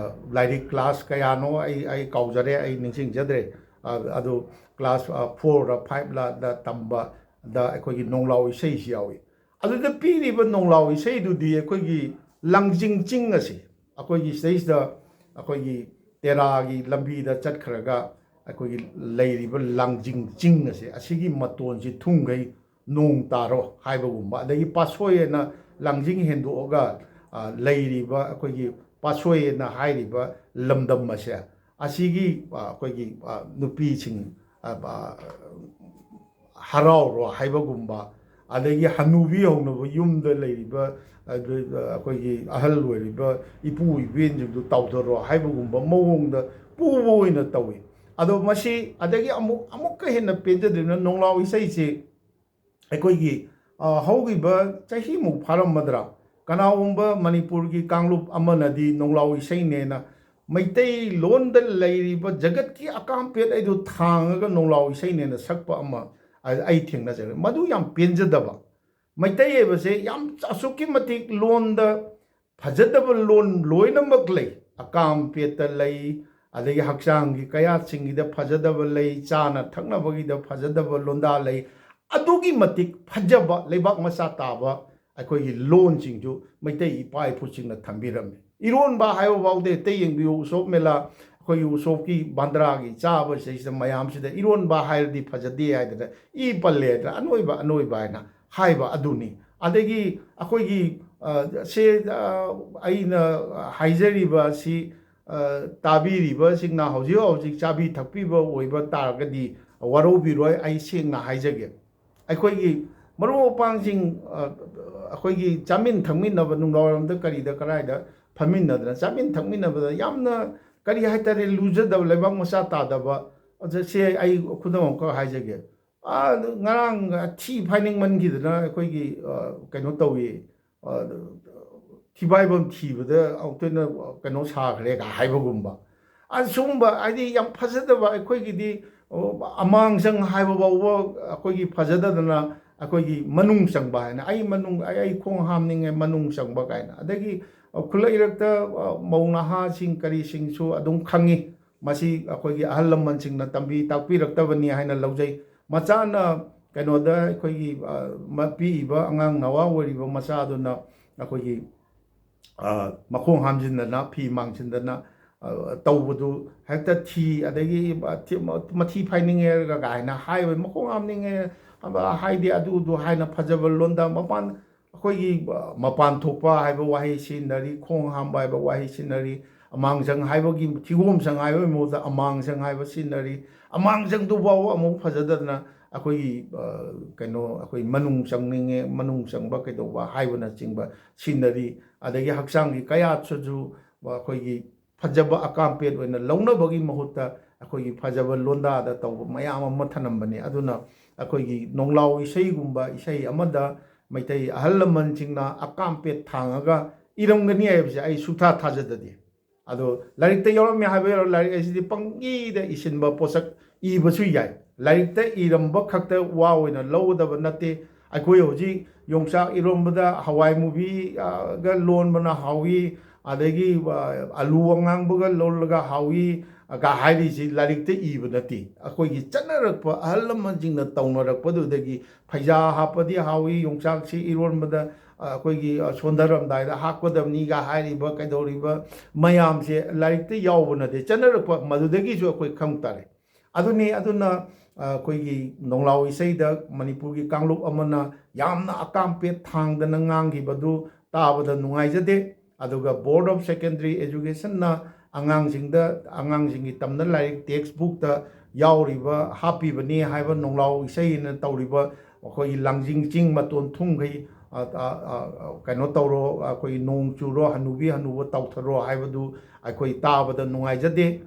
[SPEAKER 1] ꯂꯥꯏꯔꯤꯛ ꯀ꯭ꯂꯥꯁ ꯀꯌꯥꯅꯣ ꯑꯩ ꯀꯥꯎꯖꯔꯦ ꯑꯩ ꯅꯤꯡꯁꯤꯡꯖꯗ꯭ꯔꯦ ꯑꯗꯨ ꯀ꯭ꯂꯥꯁ 4ꯔ 5ꯂꯗ ꯇꯝꯕꯗ ꯑꯩꯈꯣꯏꯒꯤ ꯅꯣꯡꯂꯥꯎ ꯏꯁꯩꯁꯤ ꯌꯥꯎꯏ ꯑꯗꯨꯗ ꯄꯤꯔꯤꯕ ꯅꯣꯡꯂꯥꯎ ꯏꯁꯩꯗꯨꯗꯤ ꯑꯩꯈꯣꯏꯒꯤ ꯂꯪꯖꯤꯡ ꯆꯤꯡ ꯑꯁꯤ ꯑꯩꯈꯣꯏꯒꯤ ꯁꯤꯗꯩꯁꯤꯗ ꯑꯩꯈꯣꯏꯒꯤ ꯇꯦꯔꯥꯒꯤ ꯂꯝꯕꯤꯗ ꯆꯠꯈ꯭ꯔꯒ ꯑꯩꯈꯣꯏꯒꯤ ꯂꯩꯔꯤꯕ ꯂꯥꯡꯖꯤꯡ ꯆꯤꯡ ꯑꯁꯦ ꯑꯁꯤꯒꯤ ꯃꯇꯣꯟꯁꯤ ꯊꯨꯡꯈꯩ ꯅꯣꯡ ꯇꯥꯔꯣ ꯍꯥꯏꯕꯒꯨꯝꯕ ꯑꯗꯒꯤ ꯄꯥꯠꯁꯣꯏꯑꯅ ꯂꯥꯡꯖꯤꯡ ꯍꯦꯟꯗꯣꯛꯑꯒ ꯂꯩꯔꯤꯕ ꯑꯩꯈꯣꯏꯒꯤ ꯄꯥꯠꯁꯣꯏꯑꯅ ꯍꯥꯏꯔꯤꯕ ꯂꯝꯗꯝ ꯑꯁꯦ ꯑꯁꯤꯒꯤ ꯑꯩꯈꯣꯏꯒꯤ ꯅꯨꯄꯤꯁꯤꯡ ꯍꯔꯥꯎꯔꯣ ꯍꯥꯏꯕꯒꯨꯝꯕ ꯑꯗꯒꯤ ꯍꯅꯨꯕꯤ ꯍꯧꯅꯕ ꯌꯨꯝꯗ ꯂꯩꯔꯤꯕ ꯑꯩꯈꯣꯏꯒꯤ ꯑꯍꯜ ꯑꯣꯏꯔꯤꯕ ꯏꯄꯨ ꯏꯕꯦꯟꯁꯤꯡꯗꯨ ꯇꯧꯊꯔꯣ ꯍꯥꯏꯕꯒꯨꯝꯕ ꯃꯑꯣꯡꯗ ꯄꯨꯕ ꯑꯣꯏꯅ ꯇꯧꯏ ꯑꯗꯣ ꯃꯁꯤ ꯑꯗꯒꯤ ꯑꯃꯨꯛꯀ ꯍꯦꯟꯅ ꯄꯦꯟꯖꯗ꯭ꯔꯤꯕꯅ ꯅꯣꯡꯂꯥꯎ ꯏꯁꯩꯁꯤ ꯑꯩꯈꯣꯏꯒꯤ ꯍꯧꯈꯤꯕ ꯆꯍꯤꯃꯨꯛ ꯐꯥꯔꯝꯃꯗ꯭ꯔꯥ ꯀꯅꯥꯒꯨꯝꯕ ꯃꯅꯤꯄꯨꯔꯒꯤ ꯀꯥꯡꯂꯨꯞ ꯑꯃꯅꯗꯤ ꯅꯣꯡꯂꯥꯎ ꯏꯁꯩꯅꯦꯅ ꯃꯩꯇꯩꯂꯣꯟꯗ ꯂꯩꯔꯤꯕ ꯖꯒꯠꯀꯤ ꯑꯀꯥꯝꯄꯦꯠ ꯑꯩꯗꯨ ꯊꯥꯡꯉꯒ ꯅꯣꯡꯂꯥꯎ ꯏꯁꯩꯅꯦꯅ ꯁꯛꯄ ꯑꯃ ꯑꯩ ꯊꯦꯡꯅꯖꯔꯦ ꯃꯗꯨ ꯌꯥꯝ ꯄꯦꯟꯖꯗꯕ ꯃꯩꯇꯩ ꯍꯥꯏꯕꯁꯦ ꯌꯥꯝ ꯑꯁꯨꯛꯀꯤ ꯃꯇꯤꯛ ꯂꯣꯟꯗ ꯐꯖꯗꯕ ꯂꯣꯟ ꯂꯣꯏꯅꯃꯛ ꯂꯩ ꯑꯀꯥꯝꯄꯦꯠꯇ ꯂꯩ ꯑꯗꯒꯤ ꯍꯛꯆꯥꯡꯒꯤ ꯀꯌꯥꯠꯁꯤꯡꯒꯤꯗ ꯐꯖꯗꯕ ꯂꯩ ꯆꯥꯅ ꯊꯛꯅꯕꯒꯤꯗ ꯐꯖꯗꯕ ꯂꯣꯟꯗꯥ ꯂꯩ ꯑꯗꯨꯒꯤ ꯃꯇꯤꯛ ꯐꯖꯕ ꯂꯩꯕꯥꯛ ꯃꯆꯥ ꯇꯥꯕ ꯑꯩꯈꯣꯏꯒꯤ ꯂꯣꯟꯁꯤꯡꯁꯨ ꯃꯩꯇꯩ ꯏꯄꯥ ꯏꯄꯨꯁꯤꯡꯅ ꯊꯝꯕꯤꯔꯝꯃꯤ ꯏꯔꯣꯟꯕ ꯍꯥꯏꯕ ꯐꯥꯎꯗ ꯍꯦꯛꯇ ꯌꯦꯡꯕꯤꯌꯨ ꯎꯁꯣꯞ ꯃꯦꯂꯥ ꯑꯩꯈꯣꯏꯒꯤ ꯎꯁꯣꯞꯀꯤ ꯕꯥꯟꯗ꯭ꯔꯥꯒꯤ ꯆꯥꯕꯁꯤꯗ ꯃꯌꯥꯝꯁꯤꯗ ꯏꯔꯣꯟꯕ ꯍꯥꯏꯔꯗꯤ ꯐꯖꯗꯦ ꯍꯥꯏꯗꯅ ꯏ ꯄꯜꯂꯦ ꯍꯥꯏꯗꯅ ꯑꯅꯣꯏꯕ ꯍꯥꯏꯅ ꯍꯥꯏꯕ ꯑꯗꯨꯅꯤ ꯑꯗꯒꯤ ꯑꯩꯈꯣꯏꯒꯤ ꯁꯦ ꯑꯩꯅ ꯍꯥꯏꯖꯔꯤꯕ ꯑꯁꯤ ꯇꯥꯕꯤꯔꯤꯕꯁꯤꯡꯅ ꯍꯧꯖꯤꯛ ꯍꯧꯖꯤꯛ ꯆꯥꯕꯤ ꯊꯛꯄꯤꯕ ꯑꯣꯏꯕ ꯇꯥꯔꯒꯗꯤ ꯋꯥꯔꯧꯕꯤꯔꯣꯏ ꯑꯩ ꯁꯦꯡꯅ ꯍꯥꯏꯖꯒꯦ ꯑꯩꯈꯣꯏꯒꯤ ꯃꯔꯨꯞ ꯃꯄꯥꯡꯁꯤꯡ ꯑꯩꯈꯣꯏꯒꯤ ꯆꯥꯃꯤꯟ ꯊꯛꯃꯤꯟꯅꯕ ꯅꯨꯡꯗꯥꯡꯋꯥꯏꯔꯝꯗ ꯀꯔꯤꯗ ꯀꯔꯥꯏꯗ ꯐꯝꯃꯤꯟꯅꯗꯅ ꯆꯥꯃꯤꯟ ꯊꯛꯃꯤꯟꯅꯕꯗ ꯌꯥꯝꯅ ꯀꯔꯤ ꯍꯥꯏꯇꯥꯔꯦ ꯂꯨꯖꯗꯕ ꯂꯩꯕꯥꯛ ꯃꯆꯥ ꯇꯥꯗꯕ ꯁꯦ ꯑꯩ ꯈꯨꯗꯝ ꯑꯃꯈꯛ ꯍꯥꯏꯖꯒꯦ ꯉꯔꯥꯡ ꯊꯤ ꯐꯥꯏꯅꯤꯡꯃꯟꯈꯤꯗꯅ ꯑꯩꯈꯣꯏꯒꯤ ꯀꯩꯅꯣ ꯇꯧꯏ ꯊꯤꯕꯥꯏꯕꯝ ꯊꯤꯕꯗ ꯑꯃꯨꯛꯇꯣꯏꯅ ꯀꯩꯅꯣ ꯁꯥꯈ꯭ꯔꯦꯒ ꯍꯥꯏꯕꯒꯨꯝꯕ ꯁꯨꯝꯕ ꯍꯥꯏꯗꯤ ꯌꯥꯝ ꯐꯖꯗꯕ ꯑꯩꯈꯣꯏꯒꯤꯗꯤ ꯑꯃꯥꯡꯁꯪ ꯍꯥꯏꯕ ꯐꯥꯎꯕ ꯑꯩꯈꯣꯏꯒꯤ ꯐꯖꯗꯗꯅ ꯑꯩꯈꯣꯏꯒꯤ ꯃꯅꯨꯡ ꯆꯪꯕ ꯍꯥꯏꯅ ꯑꯩ ꯈꯣꯡ ꯍꯥꯝꯅꯤꯡꯉꯦ ꯃꯅꯨꯡ ꯆꯪꯕ ꯀꯥꯏꯅ ꯑꯗꯒꯤ ꯈꯨꯜꯂꯛ ꯏꯔꯛꯇ ꯃꯧ ꯅꯍꯥꯁꯤꯡ ꯀꯔꯤꯁꯤꯡꯁꯨ ꯑꯗꯨꯝ ꯈꯪꯉꯤ ꯃꯁꯤ ꯑꯩꯈꯣꯏꯒꯤ ꯑꯍꯜ ꯂꯃꯟꯁꯤꯡꯅ ꯇꯝꯕꯤ ꯇꯥꯛꯄꯤꯔꯛꯇꯕꯅꯤ ꯍꯥꯏꯅ ꯂꯧꯖꯩ ꯃꯆꯥꯅ ꯀꯩꯅꯣꯗ ꯑꯩꯈꯣꯏꯒꯤ ꯄꯤꯛꯏꯕ ꯑꯉꯥꯡ ꯅꯋꯥ ꯑꯣꯏꯔꯤꯕ ꯃꯆꯥꯗꯨꯅ ꯑꯩꯈꯣꯏꯒꯤ ꯃꯈꯣꯡ ꯍꯥꯝꯖꯤꯟꯗꯅ ꯐꯤ ꯃꯥꯡꯁꯤꯟꯗꯅ ꯇꯧꯕꯗꯨ ꯍꯦꯛꯇ ꯊꯤ ꯑꯗꯒꯤ ꯃꯊꯤ ꯐꯥꯏꯅꯤꯡꯉꯦ ꯀꯥꯏꯅ ꯍꯥꯏꯕ ꯃꯈꯣꯡ ꯍꯥꯝꯅꯤꯡꯉꯦ ꯍꯥꯏꯗꯤ ꯑꯗꯨꯗꯨ ꯍꯥꯏꯅ ꯐꯖꯕ ꯂꯣꯟꯗ ꯑꯩꯈꯣꯏꯒꯤ ꯃꯄꯥꯟ ꯊꯣꯛꯄ ꯍꯥꯏꯕ ꯋꯥꯍꯩ ꯁꯤꯖꯤꯟꯅꯔꯤ ꯈꯣꯡ ꯍꯥꯝꯕ ꯍꯥꯏꯕ ꯋꯥꯍꯩ ꯁꯤꯖꯤꯟꯅꯔꯤ ꯑꯃꯥꯡꯁꯪ ꯍꯥꯏꯕꯒꯤ ꯊꯤꯒꯣꯝꯁꯪ ꯍꯥꯏꯕꯒꯤ ꯃꯍꯨꯠꯇ ꯑꯃꯥꯡꯁꯪ ꯍꯥꯏꯕ ꯁꯤꯖꯤꯟꯅꯔꯤ ꯑꯃꯥꯡꯁꯪꯗꯨ ꯐꯥꯎꯕ ꯑꯃꯨꯛ ꯐꯖꯗꯗꯅ ꯑꯩꯈꯣꯏꯒꯤ ꯀꯩꯅꯣ ꯑꯩꯈꯣই ꯃꯅꯨꯡ ꯆꯪꯅꯤꯡꯉꯦ ꯃꯅꯨꯡ ꯆꯪꯕ ꯀꯩꯗꯧꯕ ꯍꯥꯏꯕꯅꯆꯤꯡꯕ ꯁꯤꯖꯤꯟꯅꯔꯤ ꯑꯗꯒꯤ ꯍꯛꯆꯥꯡꯒꯤ ꯀꯌꯥꯠꯁꯨ ꯑꯩꯈꯣꯏꯒꯤ ꯐꯖꯕ ꯑꯀꯥꯝꯄꯦꯠ ꯑꯣꯏꯅ ꯂꯧꯅꯕꯒꯤ ꯃꯍꯨꯠꯇ ꯑꯩꯈꯣꯏꯒꯤ ꯐꯖꯕ ꯂꯣꯟꯗꯥꯗ ꯇꯧꯕ ꯃꯌꯥꯝ ꯑꯃ ꯊꯅꯝꯕꯅꯤ ꯑꯗꯨꯅ ꯑꯩꯈꯣꯏꯒꯤ ꯅꯣꯡꯂꯥꯎ ꯏꯁꯩꯒꯨꯝꯕ ꯏꯁꯩ ꯑꯃꯗ ꯃꯩꯇꯩ ꯑꯍꯜ ꯂꯃꯟꯁꯤꯡꯅ ꯑꯀꯥꯝꯄꯦꯠ ꯊꯥꯡꯉꯒ ꯏꯔꯝꯒꯅꯤ ꯍꯥꯏꯕꯁꯦ ꯑꯩ ꯁꯨꯛꯊꯥ ꯊꯥꯖꯗꯗꯦ ꯑꯗꯣ ꯂꯥꯏꯔꯤꯛꯇ ꯌꯥꯎꯔꯝꯃꯦ ꯍꯥꯏꯕ ꯌꯥꯔꯣ ꯂꯥꯏꯔꯤꯛ ꯑꯁꯤꯗꯤ ꯄꯪꯏꯗ ꯏꯁꯤꯟꯕ ꯄꯣꯠꯁꯛ ꯏꯕꯁꯨ ꯌꯥꯏ ꯂꯥꯏꯔꯤꯛꯇ ꯏꯔꯝꯕ ꯈꯛꯇ ꯋꯥ ꯑꯣꯏꯅ ꯂꯧꯒꯗꯕ ꯅꯠꯇꯦ ꯑꯩꯈꯣꯏ ꯍꯧꯖꯤꯛ ꯌꯣꯡꯆꯥꯛ ꯏꯔꯣꯝꯕꯗ ꯍꯋꯥꯏ ꯃꯨꯕꯤꯒ ꯂꯣꯟꯕꯅ ꯍꯥꯎꯏ ꯑꯗꯒꯤ ꯑꯂꯨ ꯑꯉꯥꯡꯕꯒ ꯂꯣꯜꯂꯒ ꯍꯥꯎꯏ ꯒ ꯍꯥꯏꯔꯤꯁꯤ ꯂꯥꯏꯔꯤꯛꯇ ꯏꯕ ꯅꯠꯇꯦ ꯑꯩꯈꯣꯏꯒꯤ ꯆꯠꯅꯔꯛꯄ ꯑꯍꯜ ꯂꯃꯟꯁꯤꯡꯅ ꯇꯧꯅꯔꯛꯄꯗꯨꯗꯒꯤ ꯐꯩꯖꯥ ꯍꯥꯞꯄꯗꯤ ꯍꯥꯎꯏ ꯌꯣꯡꯆꯥꯛꯁꯤ ꯏꯔꯣꯟꯕꯗ ꯑꯩꯈꯣꯏꯒꯤ ꯁꯣꯟꯊꯔꯝꯗꯥꯏꯗ ꯍꯥꯞꯀꯗꯕꯅꯤꯒ ꯍꯥꯏꯔꯤꯕ ꯀꯩꯗꯧꯔꯤꯕ ꯃꯌꯥꯝꯁꯦ ꯂꯥꯏꯔꯤꯛꯇ ꯌꯥꯎꯕ ꯅꯠꯇꯦ ꯆꯠꯅꯔꯛꯄ ꯃꯗꯨꯗꯒꯤꯁꯨ ꯑꯩꯈꯣꯏ ꯈꯪ ꯇꯥꯔꯦ ꯑꯗꯨꯅ ꯑꯩꯈꯣꯏꯒꯤ ꯅꯣꯡꯂꯥꯎ ꯏꯁꯩꯗ ꯃꯅꯤꯄꯨꯔꯒꯤ ꯀꯥꯡꯂꯨꯞ ꯑꯃꯅ ꯌꯥꯝꯅ ꯑꯀꯥꯝꯄꯦꯠ ꯊꯥꯡꯗꯅ ꯉꯥꯡꯈꯤꯕꯗꯨ ꯇꯥꯕꯗ ꯅꯨꯡꯉꯥꯏꯖꯗꯦ ꯑꯗꯨꯒ ꯕꯣꯔꯗ ꯑꯣꯐ ꯁꯦꯀꯦꯟꯗꯔꯤ ꯑꯦꯖꯨꯀꯦꯁꯟꯅ ꯑꯉꯥꯡꯁꯤꯡꯒꯤ ꯇꯝꯅ ꯂꯥꯏꯔꯤꯛ ꯇꯦꯛꯁ ꯕꯨꯛꯇ ꯌꯥꯎꯔꯤꯕ ꯍꯥꯞꯄꯤꯕꯅꯤ ꯍꯥꯏꯕ ꯅꯣꯡꯂꯥꯎ ꯏꯁꯩꯅ ꯇꯧꯔꯤꯕ ꯑꯩꯈꯣꯏꯒꯤ ꯂꯥꯡꯖꯤꯡ ꯆꯤꯡ ꯃꯇꯣꯟ ꯊꯨꯡꯈꯩ ꯀꯩꯅꯣ ꯇꯧꯔꯣ ꯑꯩꯈꯣꯏ ꯅꯣꯡ ꯆꯨꯔꯣ ꯍꯅꯨꯕꯤ ꯍꯅꯨꯕ ꯇꯧꯊꯔꯣ ꯍꯥꯏꯕꯗꯨ ꯑꯩꯈꯣꯏ ꯇꯥꯕꯗ ꯅꯨꯡꯉꯥꯏꯖꯗꯦ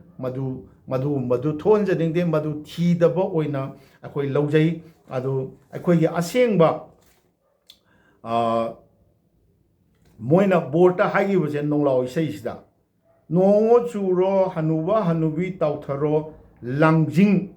[SPEAKER 1] ꯃꯗꯨꯒꯨꯝꯕꯗꯨ ꯊꯣꯛꯍꯟꯖꯅꯤꯡꯗꯦ ꯃꯗꯨ ꯊꯤꯗꯕ ꯑꯣꯏꯅ ꯑꯩꯈꯣই ꯂꯧꯖꯩ ꯑꯗꯨ ꯑꯩꯈꯣꯏꯒꯤ ꯑꯁꯦꯡꯕ ꯃꯣꯏꯅ ꯕꯣꯔꯗꯇ ꯍꯥꯏꯈꯤꯕꯁꯦ ꯅꯣꯡꯂꯥꯎ ꯏꯁꯩꯁꯤꯗ ꯅꯣꯡꯉꯣ ꯆꯨꯔꯣ ꯍꯅꯨꯕ ꯍꯅꯨꯕꯤ ꯇꯧꯊꯔꯣ ꯂꯥꯡꯖꯤꯡ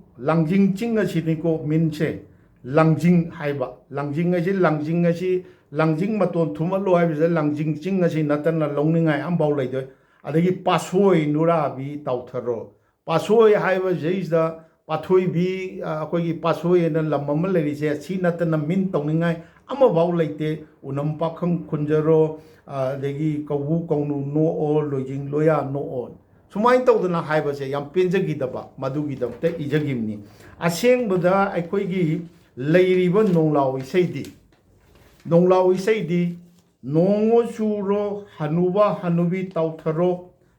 [SPEAKER 1] ꯆꯤꯡ ꯑꯁꯤꯅꯤꯀꯣ ꯃꯤꯟꯁꯦ ꯂꯥꯡꯖꯤꯡ ꯍꯥꯏꯕ ꯂꯥꯡꯖꯤꯡ ꯑꯁꯤ ꯂꯥꯡꯖꯤꯡ ꯃꯇꯣꯟ ꯊꯨꯝꯍꯠꯂꯣ ꯍꯥꯏꯕꯁꯤꯗ ꯂꯥꯡꯖꯤꯡ ꯆꯤꯡ ꯑꯁꯤ ꯅꯠꯇꯅ ꯂꯧꯅꯤꯡꯉꯥꯏ ꯑꯃꯐꯥꯎ ꯂꯩꯇꯣꯏ ꯑꯗꯒꯤ ꯄꯥꯁꯣꯏ ꯅꯨꯔꯥꯕꯤ ꯇꯧꯊꯔꯣ ꯄꯥꯁꯣꯏ ꯍꯥꯏꯕꯁꯤꯗ ꯄꯥꯊꯣꯏꯕꯤ ꯑꯩꯈꯣꯏꯒꯤ ꯄꯥꯁꯣꯏ ꯑꯅ ꯂꯝ ꯑꯃ ꯂꯩꯔꯤꯁꯦ ꯁꯤ ꯅꯠꯇꯅ ꯃꯤꯟ ꯇꯧꯅꯤꯡꯉꯥꯏ ꯑꯃꯐꯥꯎ ꯂꯩꯇꯦ ꯎꯅꯝ ꯄꯥꯈꯪ ꯈꯨꯟꯖꯔꯣ ꯑꯗꯒꯤ ꯀꯧꯕꯨ ꯀꯧꯅꯨ ꯅꯣꯛꯑꯣ ꯂꯣꯏꯖꯤꯡ ꯂꯣꯌꯥ ꯅꯣꯛꯑꯣ ꯁꯨꯃꯥꯏꯅ ꯇꯧꯗꯅ ꯍꯥꯏꯕꯁꯦ ꯌꯥꯝ ꯄꯦꯟꯖꯈꯤꯗꯕ ꯃꯗꯨꯒꯤꯗꯃꯛꯇ ꯏꯖꯈꯤꯕꯅꯤ ꯑꯁꯦꯡꯕꯗ ꯑꯩꯈꯣꯏꯒꯤ ꯂꯩꯔꯤꯕ ꯅꯣꯡꯂꯥꯎ ꯏꯁꯩꯗꯤ ꯅꯣꯡꯉꯣ ꯆꯨꯔꯣ ꯍꯅꯨꯕ ꯍꯅꯨꯕꯤ ꯇꯧꯊꯔꯣ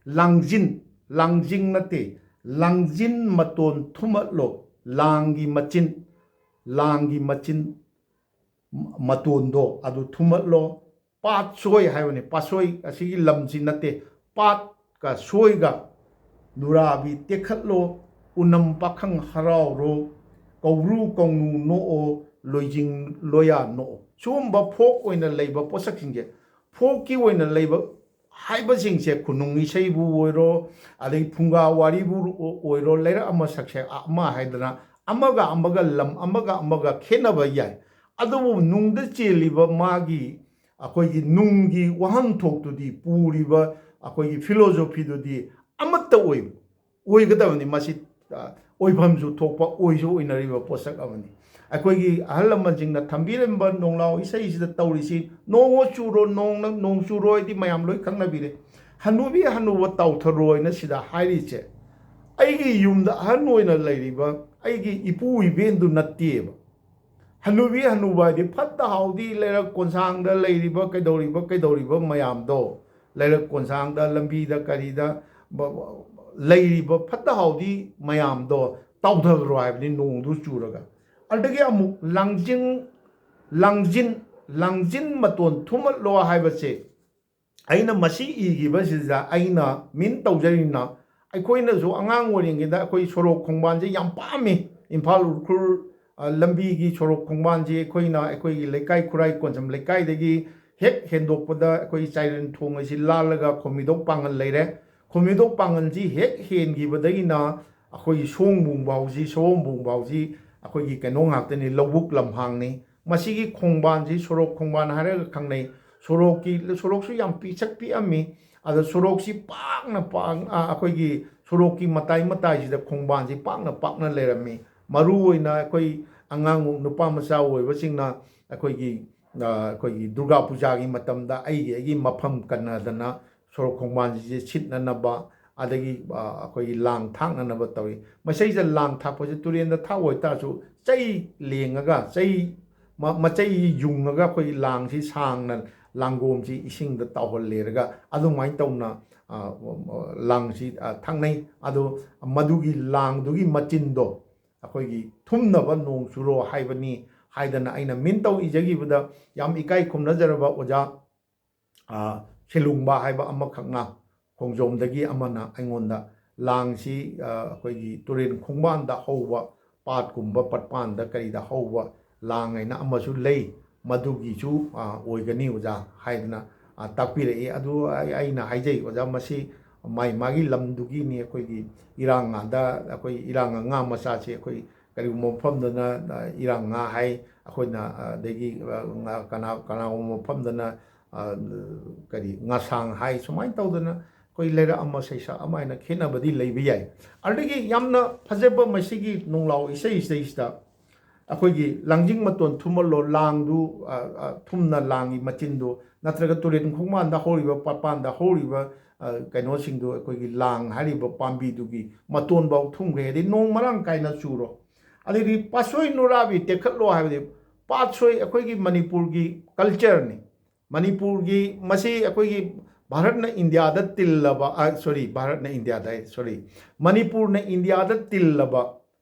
[SPEAKER 1] ꯂꯥꯡꯖꯤꯡ ꯅꯠꯇꯦ ꯂꯥꯡꯖꯤꯟ ꯃꯇꯣꯟ ꯊꯨꯝꯍꯠꯂꯣ ꯂꯥꯡꯒꯤ ꯃꯆꯤꯟ ꯂꯥꯡꯒꯤ ꯃꯆꯤꯟ ꯃꯇꯣꯟꯗꯣ ꯑꯗꯨ ꯊꯨꯝꯍꯠꯂꯣ ꯄꯥꯠꯁꯣꯏ ꯍꯥꯏꯕꯅꯤ ꯄꯥꯠꯁꯣꯏ ꯑꯁꯤꯒꯤ ꯂꯝꯁꯤ ꯅꯠꯇꯦ ꯄꯥꯠꯀ ꯁꯣꯏꯒ ꯅꯨꯔꯥꯕꯤ ꯇꯦꯛꯈꯠꯂꯣ ꯎꯅꯝ ꯄꯥꯈꯪ ꯍꯔꯥꯎꯔꯣ ꯀꯧꯕ꯭ꯔꯨ ꯀꯧꯅꯨ ꯅꯣꯛꯑꯣ ꯂꯣꯏꯖꯤꯡ ꯂꯣꯌꯥ ꯅꯣꯛꯑꯣ ꯁꯤꯒꯨꯝꯕ ꯐꯣꯛ ꯑꯣꯏꯅ ꯂꯩꯕ ꯄꯣꯠꯁꯛꯁꯤꯡꯁꯦ ꯐꯣꯛꯀꯤ ꯑꯣꯏꯅ ꯂꯩꯕ ꯍꯥꯏꯕꯁꯤꯡꯁꯦ ꯈꯨꯅꯨꯡ ꯏꯁꯩꯕꯨ ꯑꯣꯏꯔꯣ ꯑꯗꯩ ꯐꯨꯡꯒꯥ ꯋꯥꯔꯤꯕꯨ ꯑꯣꯏꯔꯣ ꯂꯩꯔꯛ ꯑꯃ ꯁꯛꯁꯦ ꯑꯃ ꯍꯥꯏꯗꯅ ꯑꯃꯒ ꯂꯝ ꯑꯃꯒ ꯈꯦꯠꯅꯕ ꯌꯥꯏ ꯑꯗꯨꯕꯨ ꯅꯨꯡꯗ ꯆꯦꯜꯂꯤꯕ ꯃꯥꯒꯤ ꯑꯩꯈꯣꯏꯒꯤ ꯅꯨꯡꯒꯤ ꯋꯥꯍꯟꯊꯣꯛꯇꯨꯗꯤ ꯄꯨꯔꯤꯕ ꯑꯩꯈꯣꯏꯒꯤ ꯐꯤꯂꯣꯖꯣꯐꯤꯗꯨꯗꯤ ꯑꯃꯠꯇ ꯑꯣꯏꯒꯗꯕꯅꯤ ꯃꯁꯤ ꯑꯣꯏꯐꯝꯁꯨ ꯊꯣꯛꯄ ꯑꯣꯏꯁꯨ ꯑꯣꯏꯅꯔꯤꯕ ꯄꯣꯠꯁꯛ ꯑꯃꯅꯤ ꯑꯩꯈꯣꯏꯒꯤ ꯑꯍꯜ ꯂꯃꯟꯁꯤꯡꯅ ꯊꯝꯕꯤꯔꯝꯕ ꯅꯣꯡꯂꯥꯎ ꯏꯁꯩꯁꯤꯗ ꯇꯧꯔꯤꯁꯤ ꯅꯣꯡꯉꯣ ꯆꯨꯔꯣ ꯅꯣꯡ ꯆꯨꯔꯣ ꯍꯥꯏꯗꯤ ꯃꯌꯥꯝ ꯂꯣꯏ ꯈꯪꯅꯕꯤꯔꯦ ꯍꯅꯨꯕꯤ ꯍꯅꯨꯕ ꯇꯥꯎꯊꯔꯣꯏꯅ ꯁꯤꯗ ꯍꯥꯏꯔꯤꯁꯦ ꯑꯩꯒꯤ ꯌꯨꯝꯗ ꯑꯍꯟ ꯑꯣꯏꯅ ꯂꯩꯔꯤꯕ ꯑꯩꯒꯤ ꯏꯄꯨ ꯏꯕꯦꯟꯗꯨ ꯅꯠꯇꯦꯕ ꯍꯅꯨꯕꯤ ꯍꯅꯨꯕ ꯍꯥꯏꯗꯤ ꯐꯠꯇ ꯍꯥꯎꯗꯤ ꯂꯩꯔꯛ ꯀꯣꯟꯁꯥꯡꯗ ꯂꯩꯔꯤꯕ ꯀꯩꯗꯧꯔꯤꯕ ꯃꯌꯥꯝꯗꯣ ꯂꯩꯔꯛ ꯀꯣꯟꯁꯥꯡꯗ ꯂꯝꯕꯤꯗ ꯀꯔꯤꯗ ꯂꯩꯔꯤꯕ ꯐꯠꯇ ꯍꯥꯎꯗꯤ ꯃꯌꯥꯝꯗꯣ ꯇꯥꯎꯊꯈ꯭ꯔꯣ ꯍꯥꯏꯕꯅꯤ ꯅꯣꯡꯗꯨ ꯆꯨꯔꯒ ꯑꯗꯒꯤ ꯑꯃꯨꯛ ꯂꯥꯡꯖꯤꯟ ꯃꯇꯣꯟ ꯊꯨꯝꯍꯠꯂꯣ ꯍꯥꯏꯕꯁꯦ ꯑꯩꯅ ꯃꯁꯤ ꯏꯈꯤꯕꯁꯤꯗ ꯑꯩꯅ ꯃꯤꯟ ꯇꯧꯖꯔꯤꯅ ꯑꯩꯈꯣꯏꯅꯁꯨ ꯑꯉꯥꯡ ꯑꯣꯏꯔꯤꯉꯩꯗ ꯑꯩꯈꯣꯏ ꯁꯣꯔꯣꯛ ꯈꯣꯡꯕꯥꯟꯁꯦ ꯌꯥꯝ ꯄꯥꯝꯃꯤ ꯏꯝꯐꯥꯜ ꯎꯈ꯭ꯔꯨꯜ ꯂꯝꯕꯤꯒꯤ ꯁꯣꯔꯣꯛ ꯈꯣꯡꯕꯥꯟꯁꯤ ꯑꯩꯈꯣꯏꯒꯤ ꯂꯩꯀꯥꯏ ꯈꯨꯔꯥꯏ ꯀꯣꯟꯁꯝ ꯂꯩꯀꯥꯏꯗꯒꯤ ꯍꯦꯛ ꯍꯦꯟꯗꯣꯛꯄꯗ ꯑꯩꯈꯣꯏ ꯆꯥꯏꯔꯦꯟ ꯊꯣꯡ ꯑꯁꯤ ꯂꯥꯜꯂꯒ ꯈꯣꯝꯃꯤꯗꯣꯛ ꯄꯥꯡꯒꯜ ꯂꯩꯔꯦ ꯈꯣꯝꯃꯤꯗꯣꯛ ꯄꯥꯡꯒꯜꯁꯤ ꯍꯦꯛ ꯍꯦꯟꯈꯤꯕꯗꯒꯤꯅ ꯑꯩꯈꯣꯏꯒꯤ ꯁꯑꯣꯝꯕꯨꯡ ꯐꯥꯎꯁꯤ ꯑꯩꯈꯣꯏꯒꯤ ꯀꯩꯅꯣ ꯉꯥꯛꯇꯅꯤ ꯂꯧꯕꯨꯛ ꯂꯝꯍꯥꯡꯅꯤ ꯃꯁꯤꯒꯤ ꯈꯣꯡꯕꯥꯟꯁꯤ ꯁꯣꯔꯣꯛ ꯈꯣꯡꯕꯥꯟ ꯍꯥꯏꯔꯒ ꯈꯪꯅꯩ ꯁꯣꯔꯣꯛꯁꯨ ꯌꯥꯝ ꯄꯤꯛꯁꯛ ꯄꯤꯛꯑꯝꯃꯤ ꯑꯗꯣ ꯁꯣꯔꯣꯛꯁꯤ ꯑꯩꯈꯣꯏꯒꯤ ꯁꯣꯔꯣꯛꯀꯤ ꯃꯇꯥꯏꯁꯤꯗ ꯈꯣꯡꯕꯥꯟꯁꯤ ꯄꯥꯛꯅ ꯂꯩꯔꯝꯃꯤ ꯃꯔꯨꯑꯣꯏꯅ ꯑꯩꯈꯣই ꯑꯉꯥꯡ ꯅꯨꯄꯥ ꯃꯆꯥ ꯑꯣꯏꯕꯁꯤꯡꯅ ꯑꯩꯈꯣꯏꯒꯤ ꯗꯨꯔꯒꯥ ꯄꯨꯖꯥꯒꯤ ꯃꯇꯝꯗ ꯑꯩꯒꯤ ꯃꯐꯝ ꯀꯟꯅꯗꯅ ꯁꯣꯔꯣꯛ ꯈꯣꯡꯕꯥꯟꯁꯤꯁꯦ ꯁꯤꯠꯅꯅꯕ ꯑꯗꯒꯤ ꯑꯩꯈꯣꯏꯒꯤ ꯂꯥꯡ ꯊꯥꯛꯅꯅꯕ ꯇꯧꯏ ꯃꯁꯤꯗ ꯂꯥꯡ ꯊꯥꯛꯄꯁꯦ ꯇꯨꯔꯦꯟꯗ ꯊꯥꯛ ꯑꯣꯏꯇꯥꯔꯁꯨ ꯆꯩ ꯂꯦꯡꯉꯒ ꯃꯆꯩ ꯌꯨꯡꯉꯒ ꯑꯩꯈꯣꯏꯒꯤ ꯂꯥꯡꯁꯤ ꯁꯥꯡꯅ ꯂꯥꯡꯒꯣꯝꯁꯤ ꯏꯁꯤꯡꯗ ꯇꯥꯎꯍꯜꯂꯦꯔꯒ ꯑꯗꯨꯃꯥꯏꯅ ꯇꯧꯅ ꯂꯥꯡꯁꯤ ꯊꯛꯅꯩ ꯑꯗꯣ ꯃꯗꯨꯒꯤ ꯂꯥꯡꯗꯨꯒꯤ ꯃꯆꯤꯟꯗꯣ ꯑꯩꯈꯣꯏꯒꯤ ꯊꯨꯝꯅꯕ ꯅꯣꯡ ꯆꯨꯔꯣ ꯍꯥꯏꯕꯅꯤ ꯍꯥꯏꯗꯅ ꯑꯩꯅ ꯃꯤꯟ ꯇꯧ ꯏꯖꯈꯤꯕꯗ ꯌꯥꯝ ꯏꯀꯥꯏ ꯈꯨꯝꯅꯖꯔꯕ ꯑꯣꯖꯥ ꯁꯦꯂꯨꯡꯕ ꯍꯥꯏꯕ ꯑꯃꯈꯛꯅ ꯈꯣꯡꯖꯣꯝꯗꯒꯤ ꯑꯃꯅ ꯑꯩꯉꯣꯟꯗ ꯂꯥꯡꯁꯤ ꯑꯩꯈꯣꯏꯒꯤ ꯇꯨꯔꯦꯟ ꯈꯣꯡꯕꯥꯟꯗ ꯍꯧꯕ ꯄꯥꯠꯀꯨꯝꯕ ꯄꯠꯄꯥꯟꯗ ꯀꯔꯤꯗ ꯍꯧꯕ ꯂꯥꯡ ꯍꯥꯏꯅ ꯑꯃꯁꯨ ꯂꯩ ꯃꯗꯨꯒꯤꯁꯨ ꯑꯣꯏꯒꯅꯤ ꯑꯣꯖꯥ ꯍꯥꯏꯗꯅ ꯇꯥꯛꯄꯤꯔꯛꯏ ꯑꯗꯨ ꯑꯩꯅ ꯍꯥꯏꯖꯩ ꯑꯣꯖꯥ ꯃꯁꯤ ꯃꯥꯒꯤ ꯂꯝꯗꯨꯒꯤꯅꯤ ꯑꯩꯈꯣꯏꯒꯤ ꯏꯔꯥꯡꯉꯥꯗ ꯑꯩꯈꯣꯏ ꯏꯔꯥꯡꯉꯥ ꯉꯥ ꯃꯆꯥꯁꯦ ꯑꯩꯈꯣꯏ ꯀꯔꯤꯒꯨꯝꯕ ꯃꯐꯝꯗꯅ ꯏꯔꯥꯡꯉꯥ ꯍꯥꯏ ꯑꯩꯈꯣꯏꯅ ꯑꯗꯒꯤ ꯀꯅꯥꯒꯨꯝꯕ ꯃꯐꯝꯗꯅ ꯀꯔꯤ ꯉꯥꯁꯥꯡ ꯍꯥꯏ ꯁꯨꯃꯥꯏꯅ ꯇꯧꯗꯅ ꯑꯩꯈꯣꯏ ꯂꯩꯔꯛ ꯑꯃ ꯁꯩꯁꯛ ꯑꯃ ꯍꯥꯏꯅ ꯈꯦꯠꯅꯕꯗꯤ ꯂꯩꯕ ꯌꯥꯏ ꯑꯗꯨꯗꯒꯤ ꯌꯥꯝꯅ ꯐꯖꯕ ꯃꯁꯤꯒꯤ ꯅꯣꯡꯂꯥꯎ ꯏꯁꯩꯁꯤꯗꯩꯁꯤꯗ ꯑꯩꯈꯣꯏꯒꯤ ꯂꯥꯡꯖꯤꯡ ꯃꯇꯣꯟ ꯊꯨꯝꯍꯠꯂꯣ ꯂꯥꯡꯗꯨ ꯊꯨꯝꯅ ꯂꯥꯡꯒꯤ ꯃꯆꯤꯟꯗꯨ ꯅꯠꯇ꯭ꯔꯒ ꯇꯨꯔꯦꯟ ꯈꯣꯡꯕꯥꯟꯗ ꯍꯧꯔꯤꯕ ꯄꯥꯠꯄꯥꯟꯗ ꯍꯧꯔꯤꯕ ꯀꯩꯅꯣꯁꯤꯡꯗꯨ ꯑꯩꯈꯣꯏꯒꯤ ꯂꯥꯡ ꯍꯥꯏꯔꯤꯕ ꯄꯥꯝꯕꯤꯗꯨꯒꯤ ꯃꯇꯣꯟꯐꯥꯎ ꯊꯨꯝꯈ꯭ꯔꯦ ꯍꯥꯏꯗꯤ ꯅꯣꯡ ꯃꯔꯥꯡ ꯀꯥꯏꯅ ꯆꯨꯔꯣ ꯑꯗꯩꯗꯤ ꯄꯥꯠꯁꯣꯏ ꯅꯨꯔꯥꯕꯤ ꯇꯦꯛꯈꯠꯂꯣ ꯍꯥꯏꯕꯗꯤ ꯄꯥꯠꯁꯣꯏ ꯑꯩꯈꯣꯏꯒꯤ ꯃꯅꯤꯄꯨꯔꯒꯤ ꯀꯜꯆꯔꯅꯤ ꯃꯅꯤꯄꯨꯔꯒꯤ ꯃꯁꯤ ꯑꯩꯈꯣꯏꯒꯤ ꯚꯥꯔꯠꯅ ꯏꯟꯗꯤꯌꯥꯗ ꯇꯤꯜꯂꯕ ꯃꯅꯤꯄꯨꯔꯅ ꯏꯟꯗꯤꯌꯥꯗ ꯇꯤꯜꯂꯕ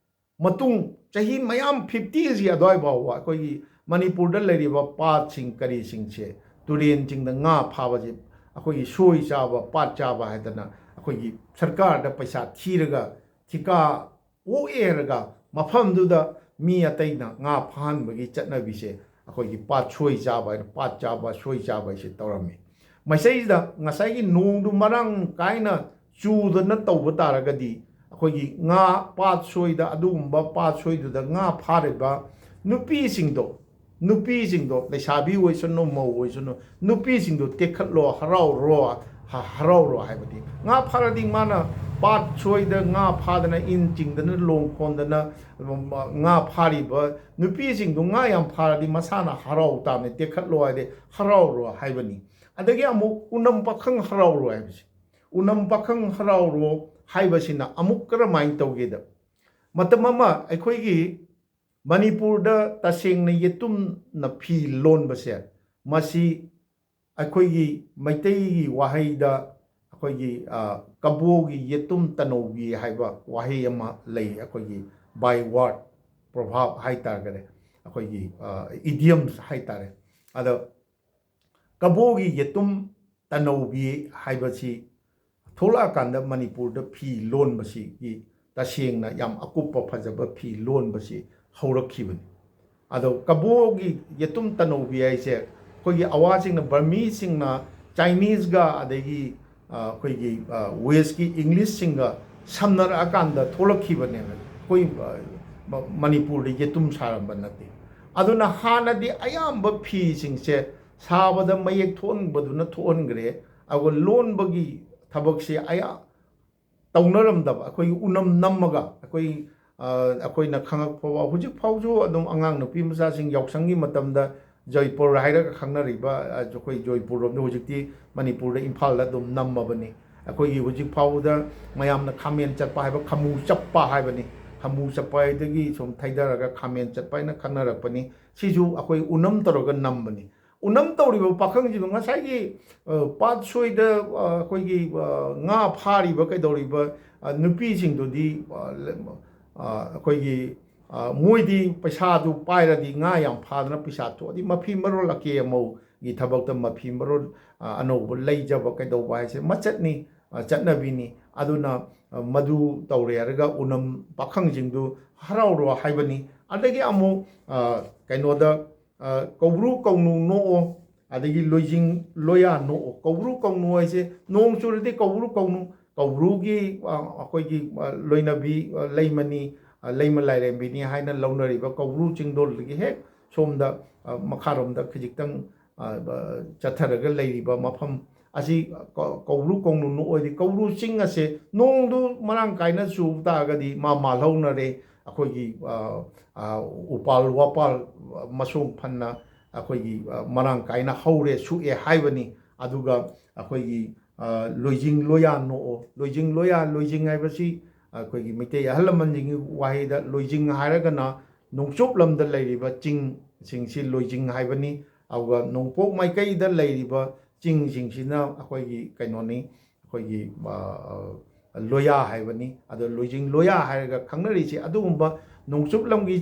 [SPEAKER 1] ꯃꯇꯨꯡ ꯆꯍꯤ ꯃꯌꯥꯝ 50ꯁꯤ ꯑꯗꯨꯋꯥꯏ ꯐꯥꯎꯕ ꯑꯩꯈꯣꯏꯒꯤ ꯃꯅꯤꯄꯨꯔꯗ ꯂꯩꯔꯤꯕ ꯄꯥꯠꯁꯤꯡ ꯀꯔꯤꯁꯤꯡꯁꯦ ꯇꯨꯔꯦꯟꯁꯤꯡꯗ ꯉꯥ ꯐꯥꯕꯁꯦ ꯑꯩꯈꯣꯏꯒꯤ ꯁꯣꯏ ꯆꯥꯕ ꯄꯥꯠ ꯆꯥꯕ ꯍꯥꯏꯗꯅ ꯑꯩꯈꯣꯏꯒꯤ ꯁꯔꯀꯥꯔꯗ ꯄꯩꯁꯥ ꯊꯤꯔꯒ ꯊꯤꯀꯥ ꯑꯣꯛꯑꯦꯔꯒ ꯃꯐꯝꯗꯨꯗ ꯃꯤ ꯑꯇꯩꯅ ꯉꯥ ꯐꯥꯍꯟꯕꯒꯤ ꯆꯠꯅꯕꯤꯁꯦ ꯑꯩꯈꯣꯏꯒꯤ ꯄꯥꯠ ꯁꯣꯏ ꯆꯥꯕ ꯄꯥꯠ ꯆꯥꯕ ꯁꯣꯏ ꯆꯥꯕ ꯍꯥꯏꯁꯦ ꯇꯧꯔꯝꯃꯤ ꯃꯁꯤꯗ ꯉꯁꯥꯏꯒꯤ ꯅꯣꯡꯗꯨ ꯃꯔꯥꯡ ꯀꯥꯏꯅ ꯆꯨꯗꯅ ꯇꯧꯕ ꯇꯥꯔꯒꯗꯤ ꯑꯩꯈꯣꯏꯒꯤ ꯉꯥ ꯄꯥꯠ ꯁꯣꯏꯗ ꯑꯗꯨꯒꯨꯝꯕ ꯄꯥꯠ ꯁꯣꯏꯗꯨꯗ ꯉꯥ ꯐꯥꯔꯤꯕ ꯅꯨꯄꯤꯁꯤꯡꯗꯣ ꯂꯩꯁꯥꯕꯤ ꯑꯣꯏꯁꯅꯨ ꯃꯧ ꯑꯣꯏꯁꯅꯨ ꯅꯨꯄꯤꯁꯤꯡꯗꯣ ꯇꯦꯛꯈꯠꯂꯣ ꯍꯔꯥꯎꯔꯣ ꯍꯥꯏꯕꯗꯤ ꯉꯥ ꯐꯥꯔꯗꯤ ꯃꯥꯅ ꯄꯥꯠ ꯁꯣꯏꯗ ꯉꯥ ꯐꯥꯗꯅ ꯏꯟ ꯆꯤꯡꯗꯅ ꯂꯣꯡ ꯈꯣꯟꯗꯅ ꯉꯥ ꯐꯥꯔꯤꯕ ꯅꯨꯄꯤꯁꯤꯡꯗꯣ ꯉꯥ ꯌꯥꯝ ꯐꯥꯔꯗꯤ ꯃꯁꯥꯅ ꯍꯔꯥꯎ ꯇꯥꯕꯅꯤ ꯇꯦꯛꯈꯠꯂꯣ ꯍꯥꯏꯗꯤ ꯍꯔꯥꯎꯔꯣ ꯍꯥꯏꯕꯅꯤ ꯑꯗꯒꯤ ꯑꯃꯨꯛ ꯎꯅꯝ ꯄꯥꯈꯪ ꯍꯔꯥꯎꯔꯣ ꯍꯥꯏꯕꯁꯤ ꯎꯅꯝ ꯄꯥꯈꯪ ꯍꯔꯥꯎꯔꯣ ꯍꯥꯏꯕꯁꯤꯅ ꯑꯃꯨꯛ ꯀꯔꯝꯍꯥꯏꯅ ꯇꯧꯒꯦꯗ ꯃꯇꯝ ꯑꯃ ꯑꯩꯈꯣꯏꯒꯤ ꯃꯅꯤꯄꯨꯔꯗ ꯇꯁꯦꯡꯅ ꯌꯦꯇꯨꯝꯅ ꯐꯤ ꯂꯣꯟꯕꯁꯦ ꯃꯁꯤ ꯑꯩꯈꯣꯏꯒꯤ ꯃꯩꯇꯩꯒꯤ ꯋꯥꯍꯩꯗ ꯑꯩꯈꯣꯏꯒꯤ ꯀꯕꯣꯒꯤ ꯌꯦꯇꯨꯝ ꯇꯅꯧꯕꯤ ꯍꯥꯏꯕ ꯋꯥꯍꯩ ꯑꯃ ꯂꯩ ꯑꯩꯈꯣꯏꯒꯤ ꯕꯥꯏ ꯋꯥꯔꯗ ꯄ꯭ꯔꯣꯚꯥꯕ ꯍꯥꯏꯇꯥꯔꯒꯗꯤ ꯑꯩꯈꯣꯏꯒꯤ ꯏꯗꯤꯌꯝꯁ ꯍꯥꯏꯇꯥꯔꯦ ꯑꯗꯣ ꯀꯕꯣꯒꯤ ꯌꯦꯇꯨꯝ ꯇꯅꯧꯕꯤ ꯍꯥꯏꯕꯁꯤ ꯊꯣꯛꯂꯛꯑꯀꯥꯟꯗ ꯃꯅꯤꯄꯨꯔꯗ ꯐꯤ ꯂꯣꯟꯕꯁꯤꯒꯤ ꯇꯁꯦꯡꯅ ꯌꯥꯝ ꯑꯀꯨꯞꯄ ꯐꯖꯕ ꯐꯤ ꯂꯣꯟꯕꯁꯤ ꯍꯧꯔꯛꯈꯤꯕꯅꯤ ꯑꯗꯣ ꯀꯕꯣꯒꯤ ꯌꯦꯇꯨꯝ ꯇꯅꯧꯕꯤ ꯍꯥꯏꯁꯦ ꯑꯩꯈꯣꯏꯒꯤ ꯑꯋꯥꯁꯤꯡꯅ ꯕꯔꯃꯤꯁꯤꯡꯅ ꯆꯥꯏꯅꯤꯁꯒ ꯑꯗꯒꯤ ꯑꯩꯈꯣꯏꯒꯤ ꯋꯦꯁꯀꯤ ꯏꯪꯂꯤꯁꯁꯤꯡꯒ ꯁꯝꯅꯔꯛꯑꯀꯥꯟꯗ ꯊꯣꯛꯂꯛꯈꯤꯕꯅꯦꯕ ꯑꯩꯈꯣꯏ ꯃꯅꯤꯄꯨꯔꯗ ꯌꯦꯇꯨꯝ ꯁꯥꯔꯝꯕ ꯅꯠꯇꯦ ꯑꯗꯨꯅ ꯍꯥꯟꯅꯗꯤ ꯑꯌꯥꯝꯕ ꯐꯤꯁꯤꯡꯁꯦ ꯁꯥꯕꯗ ꯃꯌꯦꯛ ꯊꯣꯛꯍꯟꯕꯗꯨꯅ ꯊꯣꯛꯍꯟꯈ꯭ꯔꯦ ꯑꯗꯨꯒ ꯂꯣꯟꯕꯒꯤ ꯊꯕꯛꯁꯦ ꯇꯧꯅꯔꯝꯗꯕ ꯑꯩꯈꯣꯏꯒꯤ ꯎꯅꯝ ꯅꯝꯃꯒ ꯑꯩꯈꯣꯏꯅ ꯈꯪꯉꯛꯄ ꯍꯧꯖꯤꯛ ꯐꯥꯎꯁꯨ ꯑꯗꯨꯝ ꯑꯉꯥꯡ ꯅꯨꯄꯤ ꯃꯆꯥꯁꯤꯡ ꯌꯥꯎꯁꯪꯒꯤ ꯃꯇꯝꯗ ꯖꯣꯏꯄꯨꯔ ꯍꯥꯏꯔꯒ ꯈꯪꯅꯔꯤꯕ ꯑꯩꯈꯣꯏ ꯖꯣꯏꯄꯨꯔꯔꯣꯝꯗ ꯍꯧꯖꯤꯛꯇꯤ ꯃꯅꯤꯄꯨꯔꯗ ꯏꯝꯐꯥꯜꯗ ꯑꯗꯨꯝ ꯅꯝꯃꯕꯅꯤ ꯑꯩꯈꯣꯏꯒꯤ ꯍꯧꯖꯤꯛ ꯐꯥꯎꯕꯗ ꯃꯌꯥꯝꯅ ꯈꯥꯃꯦꯟ ꯆꯠꯄ ꯍꯥꯏꯕ ꯈꯥꯃꯨ ꯆꯞꯄ ꯍꯥꯏꯕꯅꯤ ꯈꯥꯃꯨ ꯆꯠꯄ ꯍꯥꯏꯗꯒꯤ ꯁꯨꯝ ꯊꯩꯊꯔꯒ ꯈꯥꯃꯦꯟ ꯆꯠꯄ ꯍꯥꯏꯅ ꯈꯪꯅꯔꯛꯄꯅꯤ ꯁꯤꯁꯨ ꯑꯩꯈꯣꯏ ꯎꯅꯝ ꯇꯧꯔꯒ ꯅꯝꯕꯅꯤ ꯎꯅꯝ ꯇꯧꯔꯤꯕ ꯄꯥꯈꯪꯁꯤꯡꯗꯣ ꯉꯁꯥꯏꯒꯤ ꯄꯥꯠ ꯁꯣꯏꯗ ꯑꯩꯈꯣꯏꯒꯤ ꯉꯥ ꯐꯥꯔꯤꯕ ꯀꯩꯗꯧꯔꯤꯕ ꯅꯨꯄꯤꯁꯤꯡꯗꯨꯗꯤ ꯑꯩꯈꯣꯏꯒꯤ ꯃꯣꯏꯗꯤ ꯄꯩꯁꯥꯗꯨ ꯄꯥꯏꯔꯗꯤ ꯉꯥ ꯌꯥꯝ ꯐꯥꯗꯅ ꯄꯩꯁꯥ ꯊꯣꯛꯑꯗꯤ ꯃꯐꯤ ꯃꯔꯣꯜ ꯑꯀꯦ ꯑꯃꯧꯒꯤ ꯊꯕꯛꯇ ꯃꯐꯤ ꯃꯔꯣꯜ ꯑꯅꯧꯕ ꯂꯩꯖꯕ ꯀꯩꯗꯧꯕ ꯍꯥꯏꯁꯦ ꯃꯆꯠꯅꯤ ꯆꯠꯅꯕꯤꯅꯤ ꯑꯗꯨꯅ ꯃꯗꯨ ꯇꯧꯔꯦ ꯍꯥꯏꯔꯒ ꯎꯅꯝ ꯄꯥꯈꯪꯁꯤꯡꯗꯨ ꯍꯔꯥꯎꯔꯣ 하이버니 ꯑꯗꯒꯤ ꯑꯃꯨꯛ ꯀꯩꯅꯣꯗ ꯀꯧꯕ꯭ꯔꯨ ꯀꯧꯅꯨ ꯅꯣꯛꯑꯣ ꯑꯗꯒꯤ ꯂꯣꯏꯖꯤꯡ ꯂꯣꯌꯥ ꯅꯣꯛꯑꯣ ꯀꯧꯕ꯭ꯔꯨ ꯀꯧꯅꯨ ꯍꯥꯏꯁꯦ ꯅꯣꯡ ꯆꯨꯔꯗꯤ ꯀꯧꯕ꯭ꯔꯨ ꯀꯧꯅꯨ ꯀꯧꯕ꯭ꯔꯨꯒꯤ ꯑꯩꯈꯣꯏꯒꯤ ꯂꯣꯏꯅꯕꯤ ꯂꯩꯃꯅꯤ ꯂꯩꯃ ꯂꯥꯏꯔꯦꯝꯕꯤꯅꯤ ꯍꯥꯏꯅ ꯂꯧꯅꯔꯤꯕ ꯀꯧꯕ꯭ꯔꯨ ꯆꯤꯡꯗꯣꯜꯗꯒꯤ ꯍꯦꯛ ꯁꯣꯝꯗ ꯃꯈꯥꯔꯣꯝꯗ ꯈꯤꯖꯤꯛꯇꯪ ꯆꯠꯊꯔꯒ ꯂꯩꯔꯤꯕ ꯃꯐꯝ ꯑꯁꯤ ꯀꯧꯕ꯭ꯔꯨ ꯀꯧꯅꯨ ꯅꯣꯛꯑꯣꯏꯗꯤ ꯀꯧꯕ꯭ꯔꯨ ꯆꯤꯡ ꯑꯁꯦ ꯅꯣꯡꯗꯨ ꯃꯔꯥꯡ ꯀꯥꯏꯅ ꯆꯨꯕ ꯇꯥꯔꯒꯗꯤ ꯃꯥꯜꯍꯧꯅꯔꯦ ꯑꯩꯈꯣꯏꯒꯤ ꯎꯄꯥꯜ ꯋꯥꯄꯥꯜ ꯃꯁꯣꯡ ꯐꯟꯅ ꯑꯩꯈꯣꯏꯒꯤ ꯃꯔꯥꯡ ꯀꯥꯏꯅ ꯍꯧꯔꯦ ꯁꯨꯛꯑꯦ ꯍꯥꯏꯕꯅꯤ ꯑꯗꯨꯒ ꯑꯩꯈꯣꯏꯒꯤ ꯂꯣꯏꯖꯤꯡ ꯂꯣꯌꯥ ꯅꯣꯛꯑꯣ ꯂꯣꯏꯖꯤꯡ ꯂꯣꯌꯥ ꯂꯣꯏꯖꯤꯡ ꯍꯥꯏꯕꯁꯤ ꯑꯩꯈꯣꯏꯒꯤ ꯃꯩꯇꯩ ꯑꯍꯜ ꯂꯃꯟꯁꯤꯡꯒꯤ ꯋꯥꯍꯩꯗ ꯂꯣꯏꯖꯤꯡ ꯍꯥꯏꯔꯒꯅ ꯅꯣꯡꯆꯨꯞ ꯂꯝꯗ ꯂꯩꯔꯤꯕ ꯆꯤꯡꯁꯤꯡꯁꯤ ꯂꯣꯏꯖꯤꯡ ꯍꯥꯏꯕꯅꯤ ꯑꯗꯨꯒ ꯅꯣꯡꯄꯣꯛ ꯃꯥꯏꯀꯩꯗ ꯂꯩꯔꯤꯕ ꯆꯤꯡꯁꯤꯡꯁꯤꯅ ꯑꯩꯈꯣꯏꯒꯤ ꯀꯩꯅꯣꯅꯤ ꯑꯩꯈꯣꯏꯒꯤ ꯂꯣꯌꯥ ꯍꯥꯏꯕꯅꯤ ꯑꯗꯣ ꯂꯣꯏꯖꯤꯡ ꯂꯣꯌꯥ ꯍꯥꯏꯔꯒ ꯈꯪꯅꯔꯤꯁꯤ ꯑꯗꯨꯒꯨꯝꯕ ꯅꯣꯡꯆꯨꯞ ꯂꯝꯒꯤ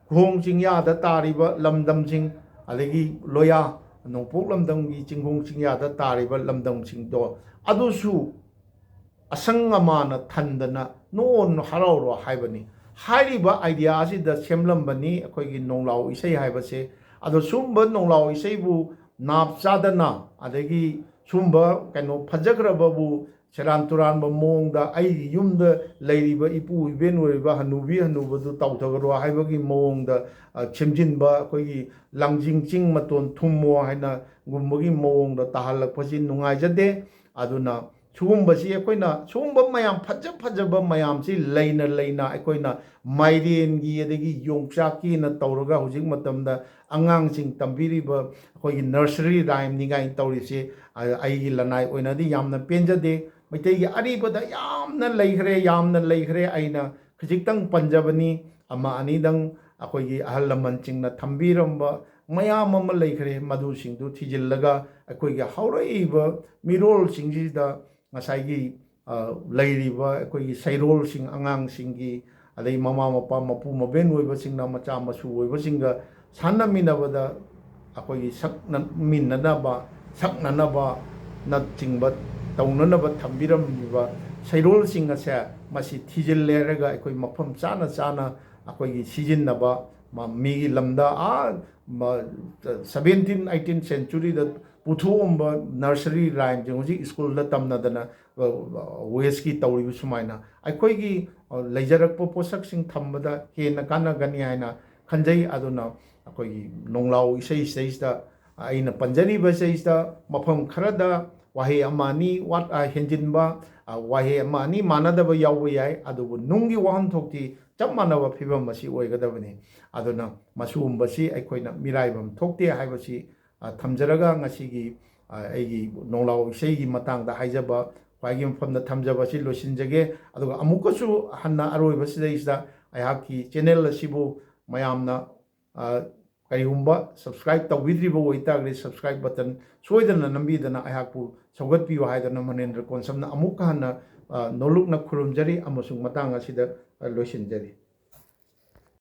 [SPEAKER 1] ꯈꯨꯍꯣꯡ ꯆꯤꯡꯌꯥꯗ ꯇꯥꯔꯤꯕ ꯂꯝꯗꯝꯁꯤꯡ ꯑꯗꯒꯤ ꯂꯣꯌꯥ ꯅꯣꯡꯄꯣꯛ ꯂꯝꯗꯝꯒꯤ ꯆꯤꯡꯈꯣꯡ ꯆꯤꯡꯌꯥꯗ ꯇꯥꯔꯤꯕ ꯂꯝꯗꯝꯁꯤꯡꯗꯣ ꯑꯗꯨꯁꯨ ꯑꯁꯪ ꯑꯃꯥꯅ ꯊꯟꯗꯅ ꯅꯣꯛꯑꯣ ꯍꯔꯥꯎꯔꯣ ꯍꯥꯏꯕꯅꯤ ꯍꯥꯏꯔꯤꯕ ꯑꯥꯏꯗꯤꯌꯥ ꯑꯁꯤꯗ ꯁꯦꯝꯂꯝꯕꯅꯤ ꯑꯩꯈꯣꯏꯒꯤ ꯅꯣꯡꯂꯥꯎ ꯏꯁꯩ ꯍꯥꯏꯕꯁꯦ ꯑꯗꯣ ꯁꯨꯝꯕ ꯅꯣꯡꯂꯥꯎ ꯏꯁꯩꯕꯨ ꯅꯥꯞ ꯆꯥꯗꯅ ꯑꯗꯒꯤ ꯁꯨꯝꯕ ꯀꯩꯅꯣ ꯐꯖꯈ꯭ꯔꯕꯕꯨ ꯁꯦꯔꯥꯟ ꯇꯨꯔꯥꯟꯕ ꯃꯑꯣꯡꯗ ꯑꯩꯒꯤ ꯌꯨꯝꯗ ꯂꯩꯔꯤꯕ ꯏꯄꯨ ꯏꯕꯦꯟ ꯑꯣꯏꯔꯤꯕ ꯍꯅꯨꯕꯤ ꯍꯅꯨꯕꯗꯨ ꯇꯧꯊꯈ꯭ꯔꯣ ꯍꯥꯏꯕꯒꯤ ꯃꯑꯣꯡꯗ ꯁꯦꯝꯖꯤꯟꯕ ꯑꯩꯈꯣꯏꯒꯤ ꯂꯥꯡꯖꯤꯡ ꯆꯤꯡ ꯃꯇꯣꯟ ꯊꯨꯝꯃꯣ ꯍꯥꯏꯅ ꯒꯨꯝꯕꯒꯤ ꯃꯑꯣꯡꯗ ꯇꯥꯍꯜꯂꯛꯄꯁꯤ ꯅꯨꯡꯉꯥꯏꯖꯗꯦ ꯑꯗꯨꯅ ꯁꯤꯒꯨꯝꯕꯁꯤ ꯑꯩꯈꯣꯏꯅ ꯁꯤꯒꯨꯝꯕ ꯃꯌꯥꯝ ꯐꯖꯕ ꯃꯌꯥꯝꯁꯤ ꯂꯩꯅ ꯑꯩꯈꯣꯏꯅ ꯃꯥꯏꯔꯦꯟꯒꯤ ꯑꯗꯒꯤ ꯌꯣꯡꯆꯥꯛꯀꯤꯅ ꯇꯧꯔꯒ ꯍꯧꯖꯤꯛ ꯃꯇꯝꯗ ꯑꯉꯥꯡꯁꯤꯡ ꯇꯝꯕꯤꯔꯤꯕ ꯑꯩꯈꯣꯏꯒꯤ ꯅꯔꯁꯔꯤ ꯔꯥꯏꯝꯅꯤ ꯀꯥꯏꯅ ꯇꯧꯔꯤꯁꯤ ꯑꯩꯒꯤ ꯂꯅꯥꯏ ꯑꯣꯏꯅꯗꯤ ꯌꯥꯝꯅ ꯄꯦꯟꯖꯗꯦ ꯃꯩꯇꯩꯒꯤ ꯑꯔꯤꯕꯗ ꯌꯥꯝꯅ ꯂꯩꯈ꯭रे ꯑꯩꯅ ꯈꯤꯖꯤꯛꯇꯪ ꯄꯟꯖꯕꯅꯤ ꯑꯃ ꯑꯅꯤꯗꯪ ꯑꯩꯈꯣꯏꯒꯤ ꯑꯍꯜ ꯂꯃꯟꯁꯤꯡꯅ ꯊꯝꯕꯤꯔꯝꯕ ꯃꯌꯥꯝ ꯑꯃ ꯂꯩꯈ꯭रे ꯃꯗꯨꯁꯤꯡꯗꯨ ꯊꯤꯖꯤꯜꯂꯒ ꯑꯩꯈꯣꯏꯒꯤ ꯍꯧꯔꯛꯏꯕ ꯃꯤꯔꯣꯜꯁꯤꯡꯁꯤꯗ ꯉꯁꯥꯏꯒꯤ ꯂꯩꯔꯤꯕ ꯑꯩꯈꯣꯏꯒꯤ ꯁꯩꯔꯣꯜꯁꯤꯡ ꯑꯉꯥꯡꯁꯤꯡꯒꯤ ꯑꯗꯩ ꯃꯃꯥ ꯃꯄꯥ ꯃꯄꯨ ꯃꯕꯦꯟ ꯑꯣꯏꯕꯁꯤꯡꯅ ꯃꯆꯥ ꯃꯁꯨ ꯑꯣꯏꯕꯁꯤꯡꯒ ꯁꯥꯟꯅꯃꯤꯟꯅꯕꯗ ꯑꯩꯈꯣꯏꯒꯤ ꯁꯛꯅꯅꯕ ꯅꯆꯤꯡꯕ ꯇꯧꯅꯅꯕ ꯊꯝꯕꯤꯔꯝꯃꯤꯕ ꯁꯩꯔꯣꯜꯁꯤꯡ ꯑꯁꯦ ꯃꯁꯤ ꯊꯤꯖꯤꯜꯂꯦ ꯍꯥꯏꯔꯒ ꯑꯩꯈꯣꯏ ꯃꯐꯝ ꯆꯥꯅ ꯑꯩꯈꯣꯏꯒꯤ ꯁꯤꯖꯤꯟꯅꯕ ꯃꯤꯒꯤ ꯂꯝꯗ 17-18 ꯁꯦꯟꯆꯨꯔꯤꯗ ꯄꯨꯊꯣꯛꯑꯝꯕ ꯅꯔꯁꯔꯤ ꯔꯥꯏꯝꯁꯤꯡ ꯍꯧꯖꯤꯛ ꯁ꯭ꯀꯨꯜꯗ ꯇꯝꯅꯗꯅ ꯋꯦꯁꯀꯤ ꯇꯧꯔꯤꯕ ꯁꯨꯃꯥꯏꯅ ꯑꯩꯈꯣꯏꯒꯤ ꯂꯩꯖꯔꯛꯄ ꯄꯣꯠꯁꯛꯁꯤꯡ ꯊꯝꯕꯗ ꯍꯦꯟꯅ ꯀꯥꯟꯅꯒꯅꯤ ꯍꯥꯏꯅ ꯈꯟꯖꯩ ꯑꯗꯨꯅ ꯑꯩꯈꯣꯏꯒꯤ ꯅꯣꯡꯂꯥꯎ ꯏꯁꯩꯁꯤꯗꯩꯁꯤꯗ ꯑꯩꯅ ꯄꯟꯖꯔꯤꯕ ꯏꯁꯩꯁꯤꯗ ꯃꯐꯝ ꯈꯔꯗ ꯋꯥꯍꯩ ꯑꯃ ꯑꯅꯤ ꯍꯦꯟꯖꯤꯟꯕ ꯋꯥꯍꯩ ꯑꯃ ꯑꯅꯤ ꯃꯥꯟꯅꯗꯕ ꯌꯥꯎꯕ ꯌꯥꯏ ꯑꯗꯨꯕꯨ ꯅꯨꯡꯒꯤ ꯋꯥꯍꯟꯊꯣꯛꯇꯤ ꯆꯞ ꯃꯥꯟꯅꯕ ꯐꯤꯕꯝ ꯑꯁꯤ ꯑꯣꯏꯒꯗꯕꯅꯤ ꯑꯗꯨꯅ ꯃꯁꯤꯒꯨꯝꯕꯁꯤ ꯑꯩꯈꯣꯏꯅ ꯃꯤꯔꯥꯏꯕꯝ ꯊꯣꯛꯇꯦ ꯍꯥꯏꯕꯁꯤ ꯊꯝꯖꯔꯒ ꯉꯁꯤꯒꯤ ꯑꯩꯒꯤ ꯅꯣꯡꯂꯥꯎ ꯏꯁꯩꯒꯤ ꯃꯇꯥꯡꯗ ꯍꯥꯏꯖꯕ ꯈ꯭ꯋꯥꯏꯒꯤ ꯃꯐꯝꯗ ꯊꯝꯖꯕꯁꯤ ꯂꯣꯏꯁꯤꯟꯖꯒꯦ ꯑꯗꯨꯒ ꯑꯃꯨꯛꯀꯁꯨ ꯍꯟꯅ ꯑꯔꯣꯏꯕꯁꯤꯗꯩꯁꯤꯗ ꯑꯩꯍꯥꯛꯀꯤ ꯆꯦꯅꯦꯜ ꯑꯁꯤꯕꯨ ꯃꯌꯥꯝꯅ ꯀꯔꯤꯒꯨꯝꯕ ꯁꯕꯁꯀ꯭ꯔꯥꯏꯕ ꯇꯧꯕꯤꯗ꯭ꯔꯤꯕ ꯑꯣꯏꯇꯥꯔꯒꯗꯤ ꯁꯕꯁꯀ꯭ꯔꯥꯏꯕ ꯕꯇꯟ ꯁꯣꯏꯗꯅ ꯅꯝꯕꯤꯗꯅ ꯑꯩꯍꯥꯛꯄꯨ ꯁꯧꯒꯠꯄꯤꯌꯨ ꯍꯥꯏꯗꯅ ꯃꯅꯦꯟꯗ꯭ꯔ ꯀꯣꯟꯁꯝꯅ ꯑꯃꯨꯛꯀ ꯍꯟꯅ ꯅꯣꯜꯂꯨꯛꯅ ꯈꯨꯔꯨꯝꯖꯔꯤ ꯑꯃꯁꯨꯡ ꯃꯇꯥꯡ ꯑꯁꯤꯗ ꯂꯣꯏꯁꯤꯟꯖꯔꯤ